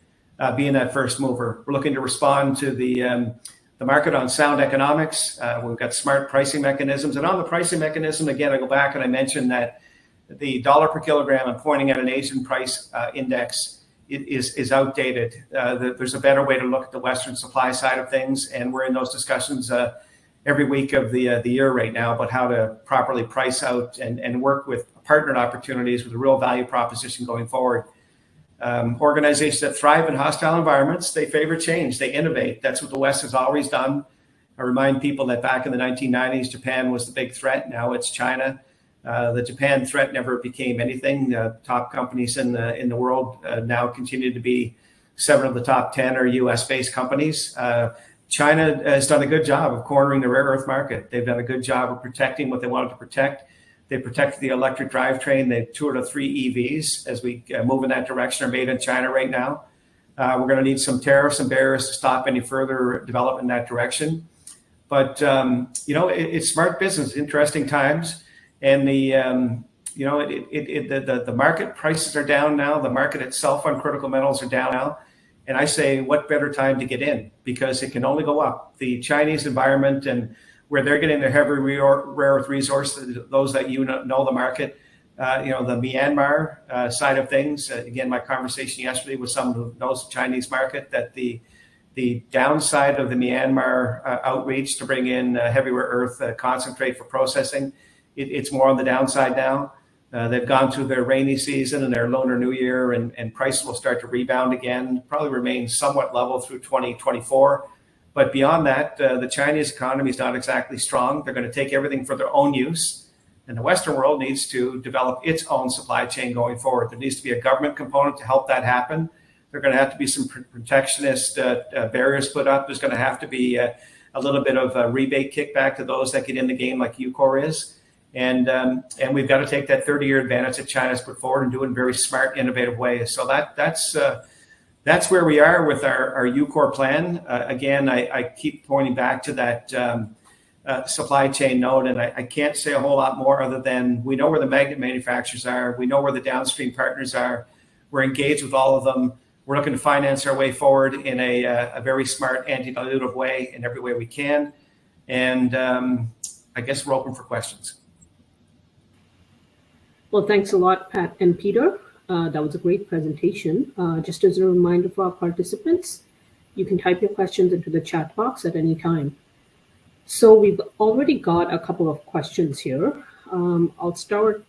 being that first mover. We're looking to respond to the market on sound economics. We've got smart pricing mechanisms. And on the pricing mechanism, again, I go back and I mentioned that the dollar per kilogram, I'm pointing at an Asian price index, is outdated. There's a better way to look at the Western supply side of things. And we're in those discussions every week of the year right now about how to properly price out and work with partnered opportunities with a real value proposition going forward. Organizations that thrive in hostile environments, they favor change, they innovate. That's what the West has always done. I remind people that back in the 1990s, Japan was the big threat. Now it's China. The Japan threat never became anything. Top companies in the world now continue to be 7 of the top 10 are US-based companies. China has done a good job of cornering the rare earth market. They've done a good job of protecting what they wanted to protect. They protected the electric drivetrain. They 2 out of 3 EVs as we move in that direction are made in China right now. We're going to need some tariffs and barriers to stop any further development in that direction. But, it's smart business, interesting times. And the market prices are down now. The market itself on critical metals are down now. And I say, what better time to get in? Because it can only go up. The Chinese environment and where they're getting their heavy rare earth resources, those that know the market, the Myanmar side of things. Again, my conversation yesterday with someone who knows the Chinese market, that the downside of the Myanmar outreach to bring in heavy rare earth concentrate for processing, it's more on the downside now. They've gone through their rainy season and their Lunar New Year, and prices will start to rebound again, probably remain somewhat level through 2024. But beyond that, the Chinese economy is not exactly strong. They're going to take everything for their own use. And the Western world needs to develop its own supply chain going forward. There needs to be a government component to help that happen. There are going to have to be some protectionist barriers put up. There's going to have to be a little bit of a rebate kickback to those that get in the game like Ucore is. And we've got to take that 30-year advantage that China's put forward and do it in very smart, innovative ways. So that's where we are with our Ucore plan. Again, I keep pointing back to that supply chain node. And I can't say a whole lot more other than we know where the magnet manufacturers are. We know where the downstream partners are. We're engaged with all of them. We're looking to finance our way forward in a very smart, anti-dilutive way in every way we can. And I guess we're open for questions. Well, thanks a lot, Pat and Peter. That was a great presentation. Just as a reminder for our participants, you can type your questions into the chat box at any time. So we've already got a couple of questions here. I'll start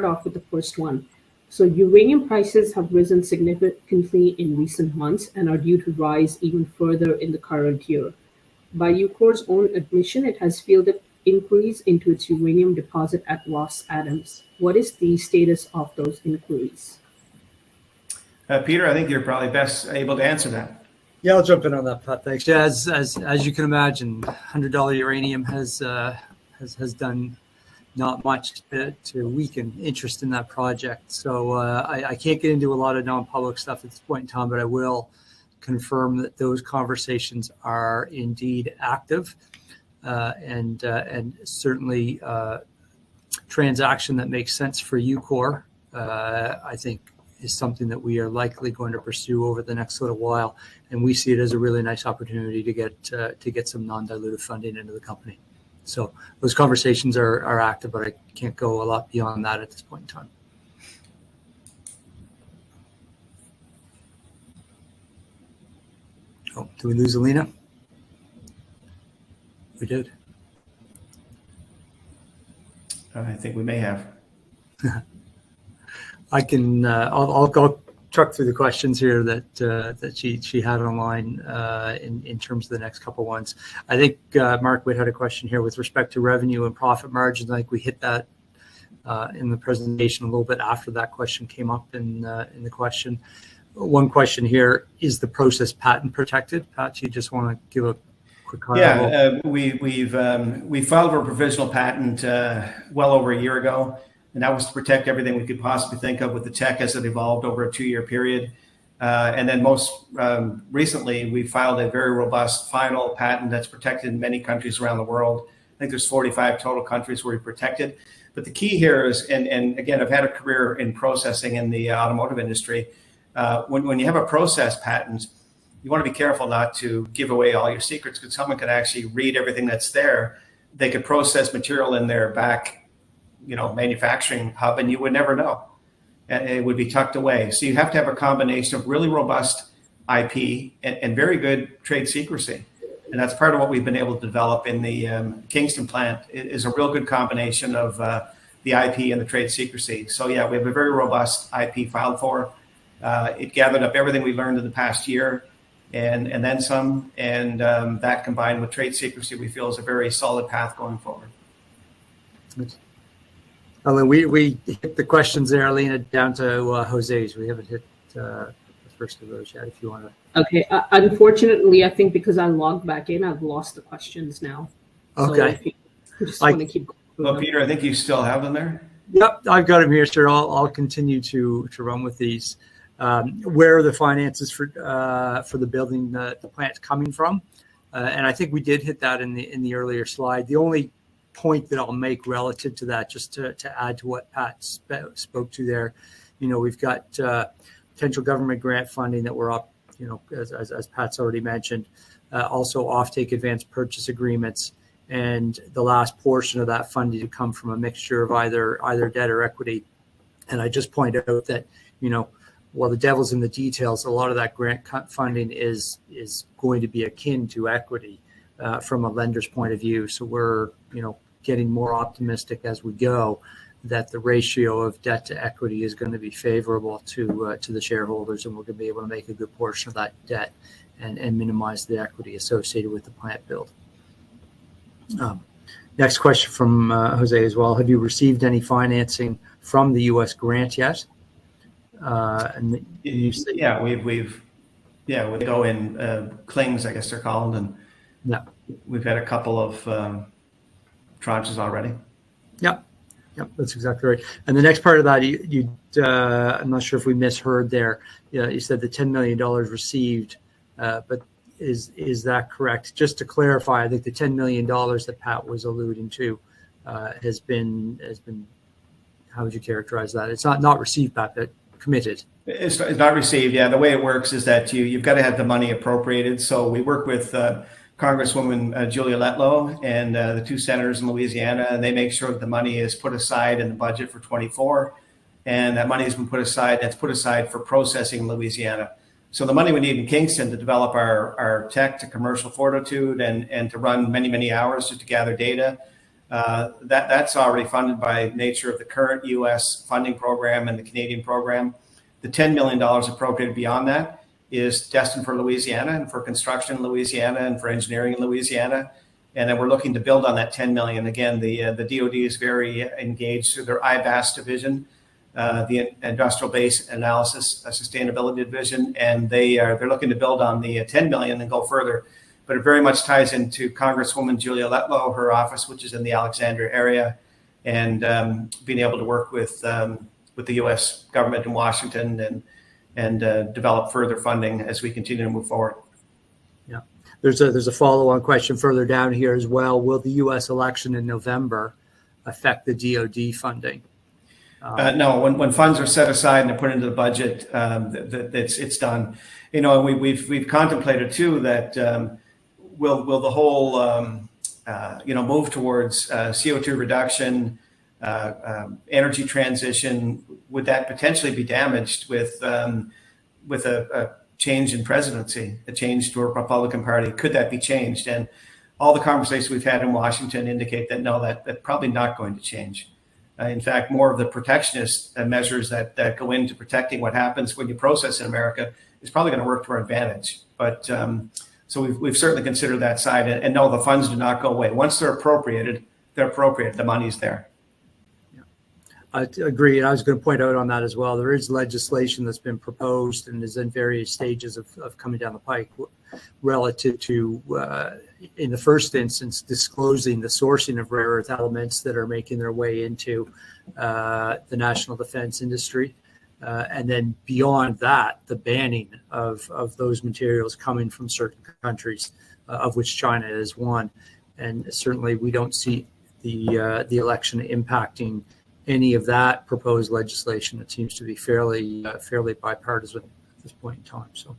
off with the first one. So uranium prices have risen significantly in recent months and are due to rise even further in the current year. By Ucore's own admission, it has fielded inquiries into its uranium deposit at Ross Adams. What is the status of those inquiries? Peter, I think you're probably best able to answer that. Yeah, I'll jump in on that, Pat. Thanks. Yeah, as you can imagine, $100 uranium has done not much to weaken interest in that project. So I can't get into a lot of non-public stuff at this point in time, but I will confirm that those conversations are indeed active, and certainly transaction that makes sense for Ucore, I think, is something that we are likely going to pursue over the next little while, and we see it as a really nice opportunity to get some non-dilutive funding into the company. So those conversations are active, but I can't go a lot beyond that at this point in time. Oh, did we lose Alina? We did. I think we may have. I can. I'll go truck through the questions here that she had online in terms of the next couple ones. I think Mark Witt had a question here with respect to revenue and profit margins. I think we hit that in the presentation a little bit after that question came up in the question. One question here: is the process patent protected? Pat, you just want to give a quick comment? Yeah, we filed for a provisional patent well over a year ago. And that was to protect everything we could possibly think of with the tech as it evolved over a 2-year period. And then most recently, we filed a very robust final patent that's protected in many countries around the world. I think there's 45 total countries where we protected. But the key here is, and again, I've had a career in processing in the automotive industry. When you have a process patent, you want to be careful not to give away all your secrets, because someone could actually read everything that's there. They could process material in their back manufacturing hub, and you would never know. And it would be tucked away. So you have to have a combination of really robust IP and very good trade secrecy. And that's part of what we've been able to develop in the Kingston plant, is a real good combination of the IP and the trade secrecy. So yeah, we have a very robust IP filed for. It gathered up everything we learned in the past year and then some. And that combined with trade secrecy, we feel is a very solid path going forward. We hit the questions there, Alina, down to Jose's. We haven't hit the first of those yet, if you want to. Okay. Unfortunately, I think because I logged back in, I've lost the questions now. Okay. So I just want to keep going. Well, Peter, I think you still have them there. Yep, I've got them here, sir. I'll continue to run with these. Where are the finances for the building the plant's coming from? And I think we did hit that in the earlier slide. The only point that I'll make relative to that, just to add to what Pat spoke to there, we've got potential government grant funding that we're up, as Pat's already mentioned, also offtake advance purchase agreements, and the last portion of that funding to come from a mixture of either debt or equity. And I just point out that, while the devil's in the details, a lot of that grant funding is going to be akin to equity from a lender's point of view. So we're, getting more optimistic as we go that the ratio of debt to equity is going to be favorable to the shareholders, and we're going to be able to make a good portion of that debt and minimize the equity associated with the plant build. Next question from Jose as well. Have you received any financing from the U.S. grant yet? And you say, yeah, we go in clings, I guess they're called, and yeah, we've had a couple of tranches already. Yep, that's exactly right. And the next part of that, you I'm not sure if we misheard there. You said the $10 million received, but Is that correct? Just to clarify, I think the $10 million that Pat was alluding to has been. How would you characterize that? It's not received, Pat, but committed. It's not received. Yeah, the way it works is that you've got to have the money appropriated. So we work with Congresswoman Julia Letlow and the two senators in Louisiana, and they make sure that the money is put aside in the budget for 24, and that money has been put aside. That's put aside for processing in Louisiana. So the money we need in Kingston to develop our tech to commercial fortitude and to run many hours just to gather data, that's already funded by nature of the current U.S. funding program and the Canadian program. The $10 million appropriated beyond that is destined for Louisiana and for construction in Louisiana and for engineering in Louisiana. And then we're looking to build on that 10 million. Again, the DoD is very engaged through their IBAS division, the Industrial Base Analysis Sustainability Division, and they're looking to build on the 10 million and go further. But it very much ties into Congresswoman Julia Letlow, her office, which is in the Alexandria area, and being able to work with the U.S. government in Washington and develop further funding as we continue to move forward. Yeah, there's a follow-on question further down here as well. Will the U.S. election in November affect the DoD funding? No, when funds are set aside and they're put into the budget, it's done. You know, we've contemplated too that will the whole move towards CO2 reduction, energy transition, would that potentially be damaged with a change in presidency, a change to a Republican Party? Could that be changed? And all the conversations we've had in Washington indicate that no, that's probably not going to change. In fact, more of the protectionist measures that go into protecting what happens when you process in America is probably going to work to our advantage. But so we've certainly considered that side. And no, the funds do not go away. Once they're appropriated, the money's there. Yeah, I agree. And I was going to point out on that as well. There is legislation that's been proposed and is in various stages of coming down the pike relative to, in the first instance, disclosing the sourcing of rare earth elements that are making their way into the national defense industry. And then beyond that, the banning of those materials coming from certain countries, of which China is one. And certainly we don't see the election impacting any of that proposed legislation. It seems to be fairly bipartisan at this point in time. So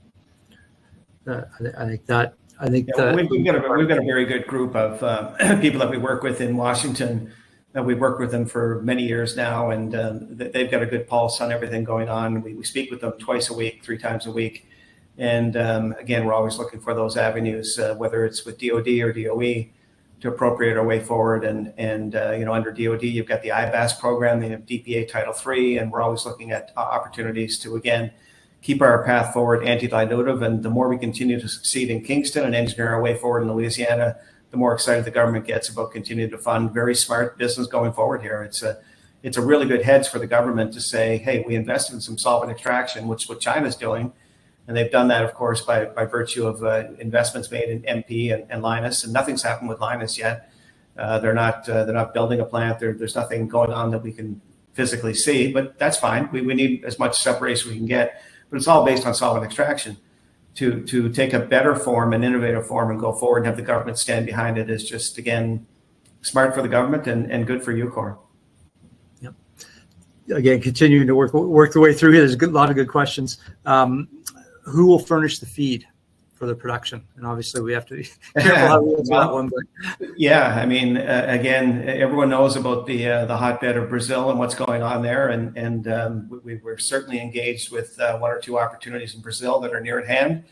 we've got a very good group of people that we work with in Washington. We've worked with them for many years now, and they've got a good pulse on everything going on. We speak with them twice a week, 3 times a week. And again, we're always looking for those avenues, whether it's with DOD or DOE, to appropriate our way forward. And under DOD, you've got the IBAS program, they have DPA Title III, and we're always looking at opportunities to, again, keep our path forward anti-dilutive. And the more we continue to succeed in Kingston and engineer our way forward in Louisiana, the more excited the government gets about continuing to fund very smart business going forward here. It's a really good hedge for the government to say, hey, we invested in some solvent extraction, which is what China's doing. And they've done that, of course, by virtue of investments made in MP and Linus. And nothing's happened with Linus yet. They're not building a plant. There's nothing going on that we can physically see, but that's fine. We need as much separation we can get. But it's all based on solvent extraction. To take a better form, an innovative form, and go forward and have the government stand behind it is just, again, smart for the government and good for Ucore. Yep. Again, continuing to work the way through here. There's a lot of good questions. Who will furnish the feed for the production? And obviously, we have to be careful how we answer that one. But yeah, I mean, again, everyone knows about the hotbed of Brazil and what's going on there, and we're certainly engaged with 1 or 2 opportunities in Brazil that are near at hand.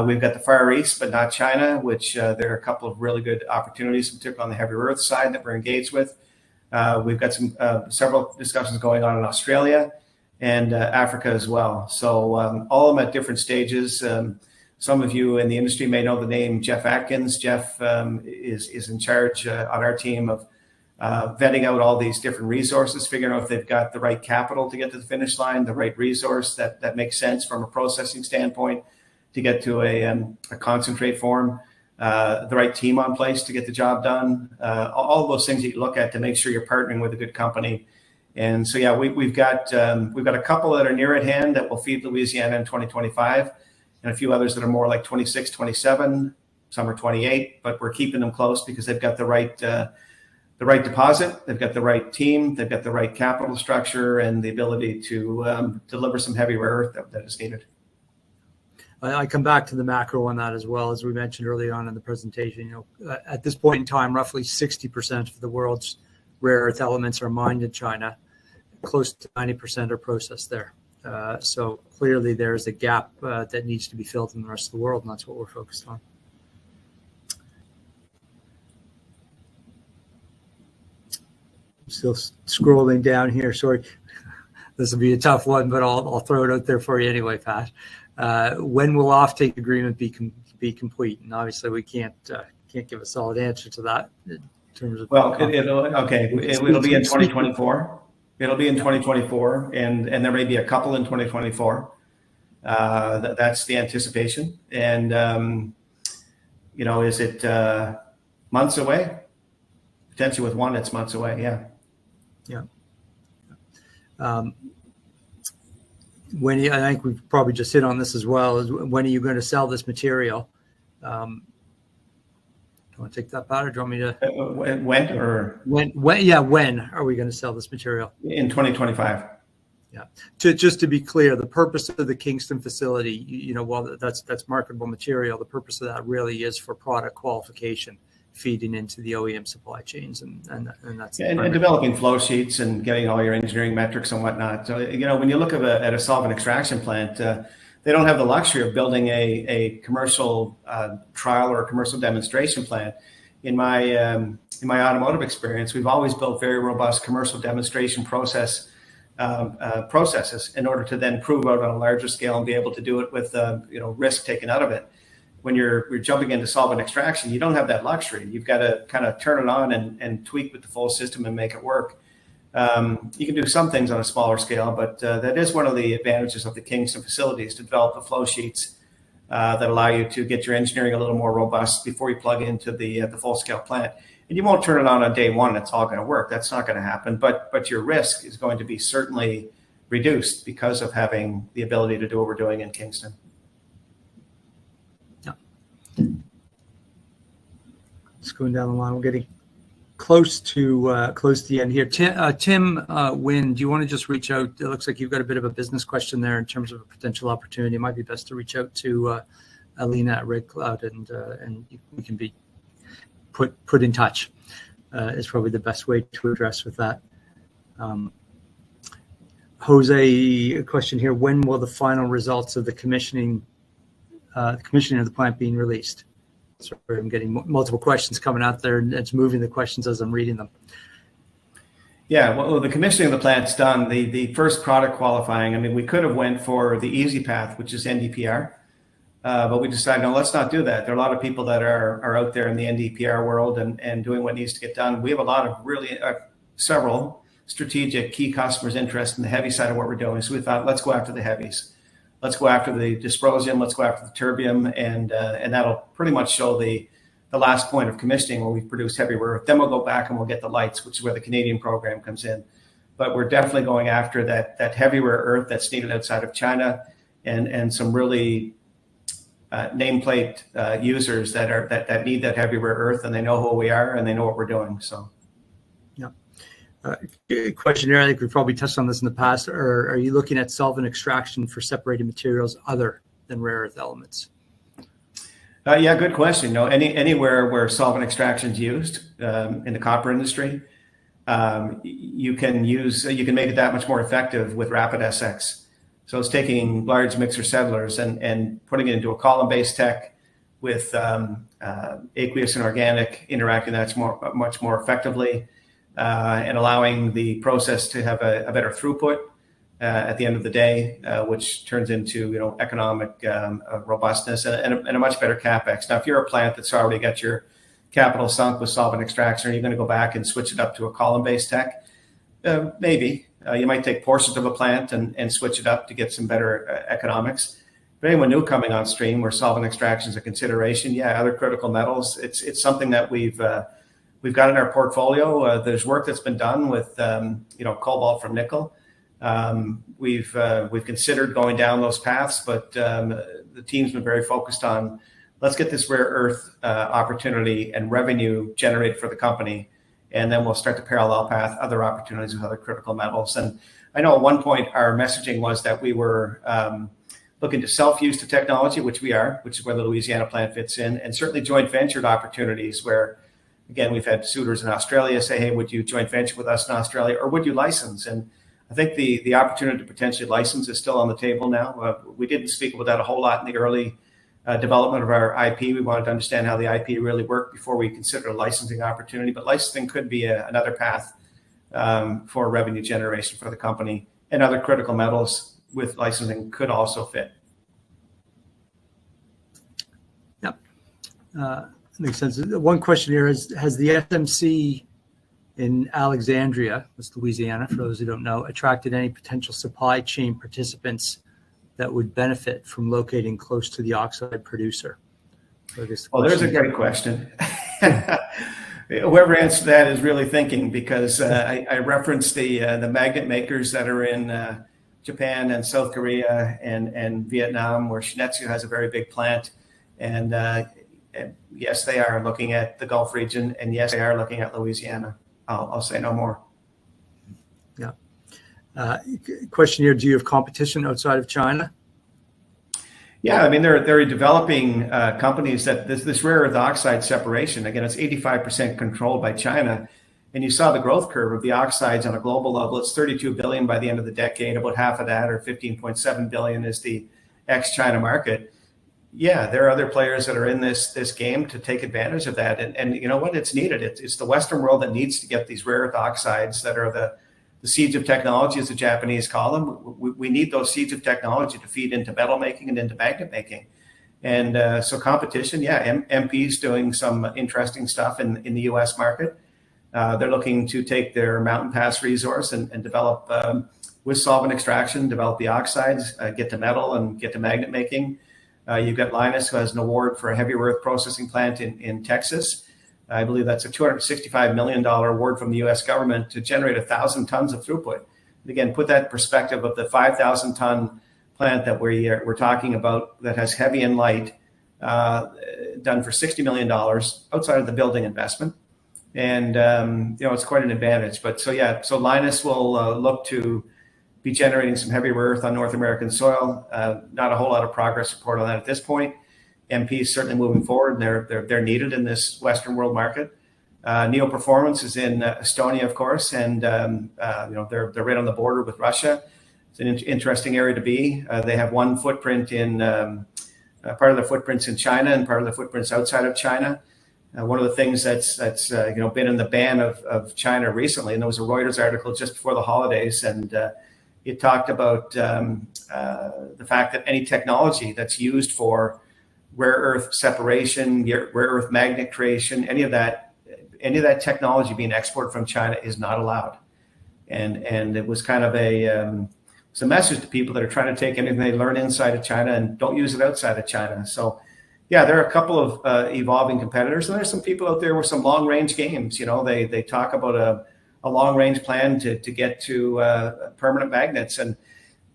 We've got the Far East, but not China, which there are a couple of really good opportunities, particularly on the heavy rare earth side, that we're engaged with. We've got several discussions going on in Australia and Africa as well. So all of them at different stages. Some of you in the industry may know the name Jeff Atkins. Jeff is in charge on our team of vetting out all these different resources, figuring out if they've got the right capital to get to the finish line, the right resource that makes sense from a processing standpoint to get to a concentrate form, the right team on place to get the job done, all of those things that you look at to make sure you're partnering with a good company. And so, yeah, we've got a couple that are near at hand that will feed Louisiana in 2025. and a few others that are more like 26, 27. Some are 28, but we're keeping them close because they've got the right deposit, they've got the right team, they've got the right capital structure, and the ability to deliver some heavy rare earth that is needed. I come back to the macro on that as well. As we mentioned early on in the presentation, at this point in time, roughly 60% of the world's rare earth elements are mined in China. Close to 90% are processed there. So clearly there's a gap that needs to be filled in the rest of the world, and that's what we're focused on. Still scrolling down here. Sorry, this will be a tough one, but I'll throw it out there for you anyway, Pat. When will offtake agreement be complete? And obviously, we can't give a solid answer to that in terms of. Well, it'll be in 2024. It'll be in 2024, and there may be a couple in 2024. That's the anticipation. And is it months away? Potentially with one, it's months away. Yeah. I think we've probably just hit on this as well. Is when are you going to sell this material? Do you want to take that, Pat, or do you want me to? When are we going to sell this material? In 2025. Yeah. Just to be clear, the purpose of the Kingston facility, while that's marketable material, the purpose of that really is for product qualification, feeding into the OEM supply chains, and that's and developing flow sheets and getting all your engineering metrics and whatnot. So when you look at a solvent extraction plant, they don't have the luxury of building a commercial trial or a commercial demonstration plant. In my automotive experience, we've always built very robust commercial demonstration processes in order to then prove out on a larger scale and be able to do it with risk taken out of it. When you're jumping into solvent extraction, you don't have that luxury. You've got to kind of turn it on and tweak with the full system and make it work. You can do some things on a smaller scale, but that is one of the advantages of the Kingston facilities, to develop the flow sheets that allow you to get your engineering a little more robust before you plug into the full-scale plant. And you won't turn it on day one. It's all going to work. That's not going to happen. But your risk is going to be certainly reduced because of having the ability to do what we're doing in Kingston. Just going down the line, we're getting close to the end here. Tim Wynn, do you want to just reach out? It looks like you've got a bit of a business question there in terms of a potential opportunity. It might be best to reach out to Alina at Red Cloud, and we can be put in touch. Is probably the best way to address with that. Jose, a question here: when will the final results of the commissioning of the plant being released? Sorry, I'm getting multiple questions coming out there, and it's moving the questions as I'm reading them. Yeah, well, the commissioning of the plant's done. The first product qualifying, I mean, we could have went for the easy path, which is NdPr, but we decided, no, let's not do that. There are a lot of people that are out there in the NdPr world and doing what needs to get done. We have a lot of really several strategic key customers interested in the heavy side of what we're doing. So we thought, let's go after the heavies. Let's go after the dysprosium, let's go after the terbium, and that'll pretty much show the last point of commissioning where we've produced heavy rare earth. Then we'll go back and we'll get the lights, which is where the Canadian program comes in. But we're definitely going after that heavy rare earth that's needed outside of China, and some really nameplate users that need that heavy rare earth, and they know who we are and they know what we're doing. So. Question here, I think we've probably touched on this in the past. Are you looking at solvent extraction for separated materials other than rare earth elements? Yeah, good question. Anywhere where solvent extraction is used in the copper industry, you can make it that much more effective with rapid SX. So it's taking large mixer settlers and putting it into a column-based tech with aqueous and organic interacting much more effectively. And allowing the process to have a better throughput at the end of the day, which turns into economic robustness and a much better capex. Now, if you're a plant that's already got your capital sunk with solvent extraction, are you going to go back and switch it up to a column-based tech? Maybe. You might take portions of a plant and switch it up to get some better economics. But anyone new coming on stream where solvent extraction is a consideration, other critical metals, it's something that we've got in our portfolio. There's work that's been done with cobalt from nickel. We've considered going down those paths, but the team's been very focused on let's get this rare earth opportunity and revenue generated for the company, and then we'll start to parallel path other opportunities with other critical metals. And I know at one point our messaging was that we were looking to self-use the technology, which we are, which is where the Louisiana plant fits in, and certainly joint ventured opportunities where, again, we've had suitors in Australia say, hey, would you joint venture with us in Australia, or would you license? And I think the opportunity to potentially license is still on the table now. We didn't speak about that a whole lot in the early development of our IP. We wanted to understand how the IP really worked before we considered a licensing opportunity. But licensing could be another path for revenue generation for the company, and other critical metals with licensing could also fit. Yep, makes sense. One question here is: has the SMC in Alexandria, that's Louisiana, for those who don't know, attracted any potential supply chain participants that would benefit from locating close to the oxide producer? Well, there's a great question. Whoever answered that is really thinking, because I referenced the magnet makers that are in Japan and South Korea and Vietnam, where Shin-Etsu has a very big plant. And yes, they are looking at the Gulf region, and yes, they are looking at Louisiana. I'll say no more. Yeah. Question here: do you have competition outside of China? Yeah, I mean, they're developing companies that this rare earth oxide separation, again, it's 85% controlled by China. And you saw the growth curve of the oxides on a global level. It's 32 billion by the end of the decade. About half of that, or 15.7 billion, is the ex-China market. Yeah, there are other players that are in this game to take advantage of that. And you know what? It's needed. It's the Western world that needs to get these rare earth oxides that are the seeds of technology, as the Japanese call them. We need those seeds of technology to feed into metal making and into magnet making. And so competition, yeah, MP's doing some interesting stuff in the US market. They're looking to take their Mountain Pass resource and develop with solvent extraction, develop the oxides, get to metal and get to magnet making. You've got Linus, who has an award for a heavy earth processing plant in Texas. I believe that's a $265 million award from the U.S. government to generate 1,000 tons of throughput. And again, put that in perspective of the 5,000 ton plant that we're talking about that has heavy and light, done for $60 million outside of the building investment. And, it's quite an advantage. But so Linus will look to be generating some heavy rare earth on North American soil. Not a whole lot of progress report on that at this point. MP is certainly moving forward, and they're needed in this Western world market. Neo Performance is in Estonia, of course, and they're right on the border with Russia. It's an interesting area to be. They have one footprint in part of the footprints in China and part of the footprints outside of China. One of the things that's been in the ban of China recently, and there was a Reuters article just before the holidays, and it talked about the fact that any technology that's used for rare earth separation, rare earth magnet creation, any of that technology being exported from China is not allowed. And it was kind of it's a message to people that are trying to take anything they learn inside of China and don't use it outside of China. So yeah, there are a couple of evolving competitors, and there's some people out there with some long range games. They talk about a long range plan to get to permanent magnets. And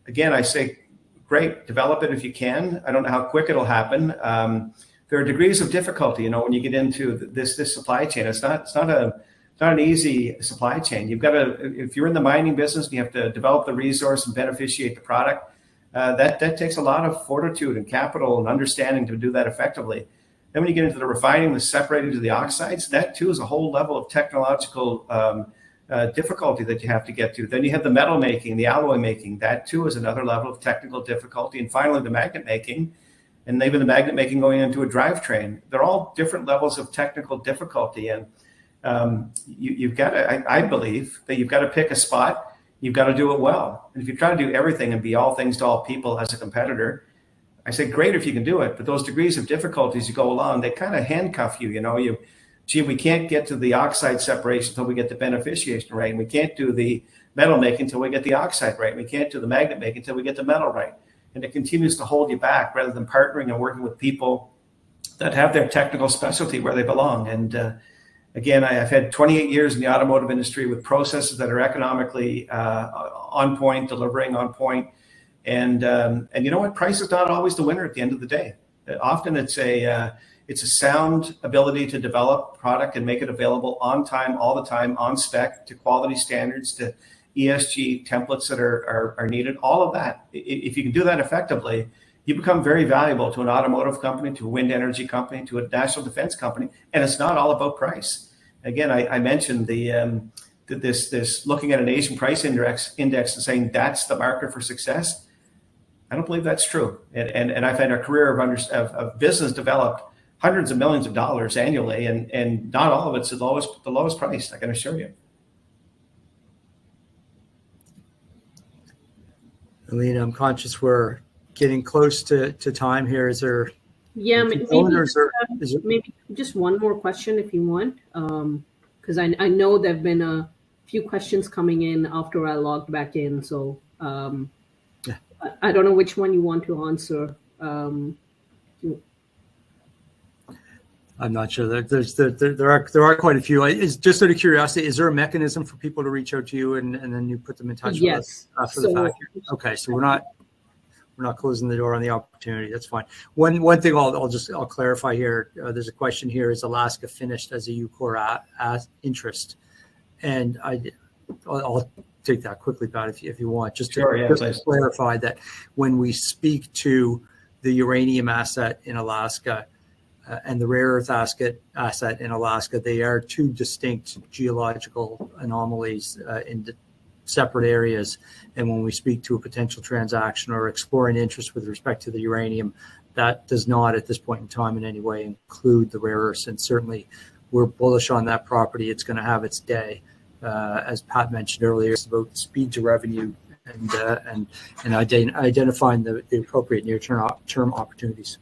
again, I say, great, develop it if you can. I don't know how quick it'll happen. There are degrees of difficulty, when you get into this supply chain. It's not an easy supply chain. You've got to, if you're in the mining business, and you have to develop the resource and beneficiate the product. That takes a lot of fortitude and capital and understanding to do that effectively. Then when you get into the refining, the separating to the oxides, that too is a whole level of technological difficulty that you have to get to. Then you have the metal making, the alloy making. That too is another level of technical difficulty. And finally, the magnet making, and even the magnet making going into a drivetrain. They're all different levels of technical difficulty. And you've got to, I believe that you've got to pick a spot. You've got to do it well. And if you try to do everything and be all things to all people as a competitor, I say, great if you can do it. But those degrees of difficulties you go along, they kind of handcuff you. We can't get to the oxide separation until we get the beneficiation right. And we can't do the metal making until we get the oxide right. And we can't do the magnet making until we get the metal right. And it continues to hold you back rather than partnering and working with people that have their technical specialty where they belong. And Again, I've had 28 years in the automotive industry with processes that are economically on point, delivering on point. And you know what? Price is not always the winner at the end of the day. Often it's a sound ability to develop product and make it available on time, all the time, on spec, to quality standards, to ESG templates that are needed. All of that. If you can do that effectively, you become very valuable to an automotive company, to a wind energy company, to a national defense company, and it's not all about price. Again, I mentioned this looking at an Asian price index and saying that's the marker for success. I don't believe that's true. And I've had a career of business developed hundreds of millions of dollars annually, and not all of it's the lowest price, I can assure you. Alina, I'm conscious we're getting close to time here. Is there? Yeah, maybe just one more question if you want, because I know there have been a few questions coming in after I logged back in. So yeah. I don't know which one you want to answer. I'm not sure. There are quite a few. Is just out of curiosity, is there a mechanism for people to reach out to you and then you put them in touch with us after the fact? Okay, so we're not closing the door on the opportunity. That's fine. One thing I'll clarify here. There's a question here: is Alaska finished as a Ucore interest? And I'll take that quickly, Pat, if you want, just to clarify that when we speak to the uranium asset in Alaska and the rare earth asset in Alaska, they are two distinct geological anomalies in separate areas. And when we speak to a potential transaction or exploring interest with respect to the uranium, that does not at this point in time in any way include the rare earths. And certainly we're bullish on that property. It's going to have its day. As Pat mentioned earlier, it's about speed to revenue and identifying the appropriate near-term opportunities.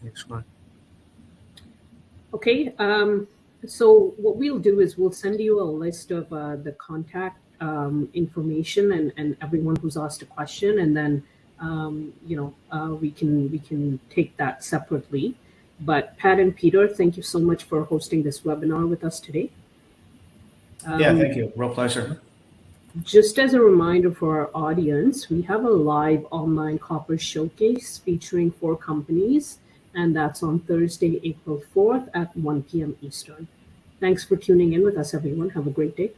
Next one. Okay, so what we'll do is we'll send you a list of the contact information and everyone who's asked a question, and then we can take that separately. But Pat and Peter, thank you so much for hosting this webinar with us today. Yeah, thank you. Real pleasure. Just as a reminder for our audience, we have a live online copper showcase featuring 4 companies, and that's on Thursday, April 4th at 1 p.m. Eastern. Thanks for tuning in with us, everyone. Have a great day.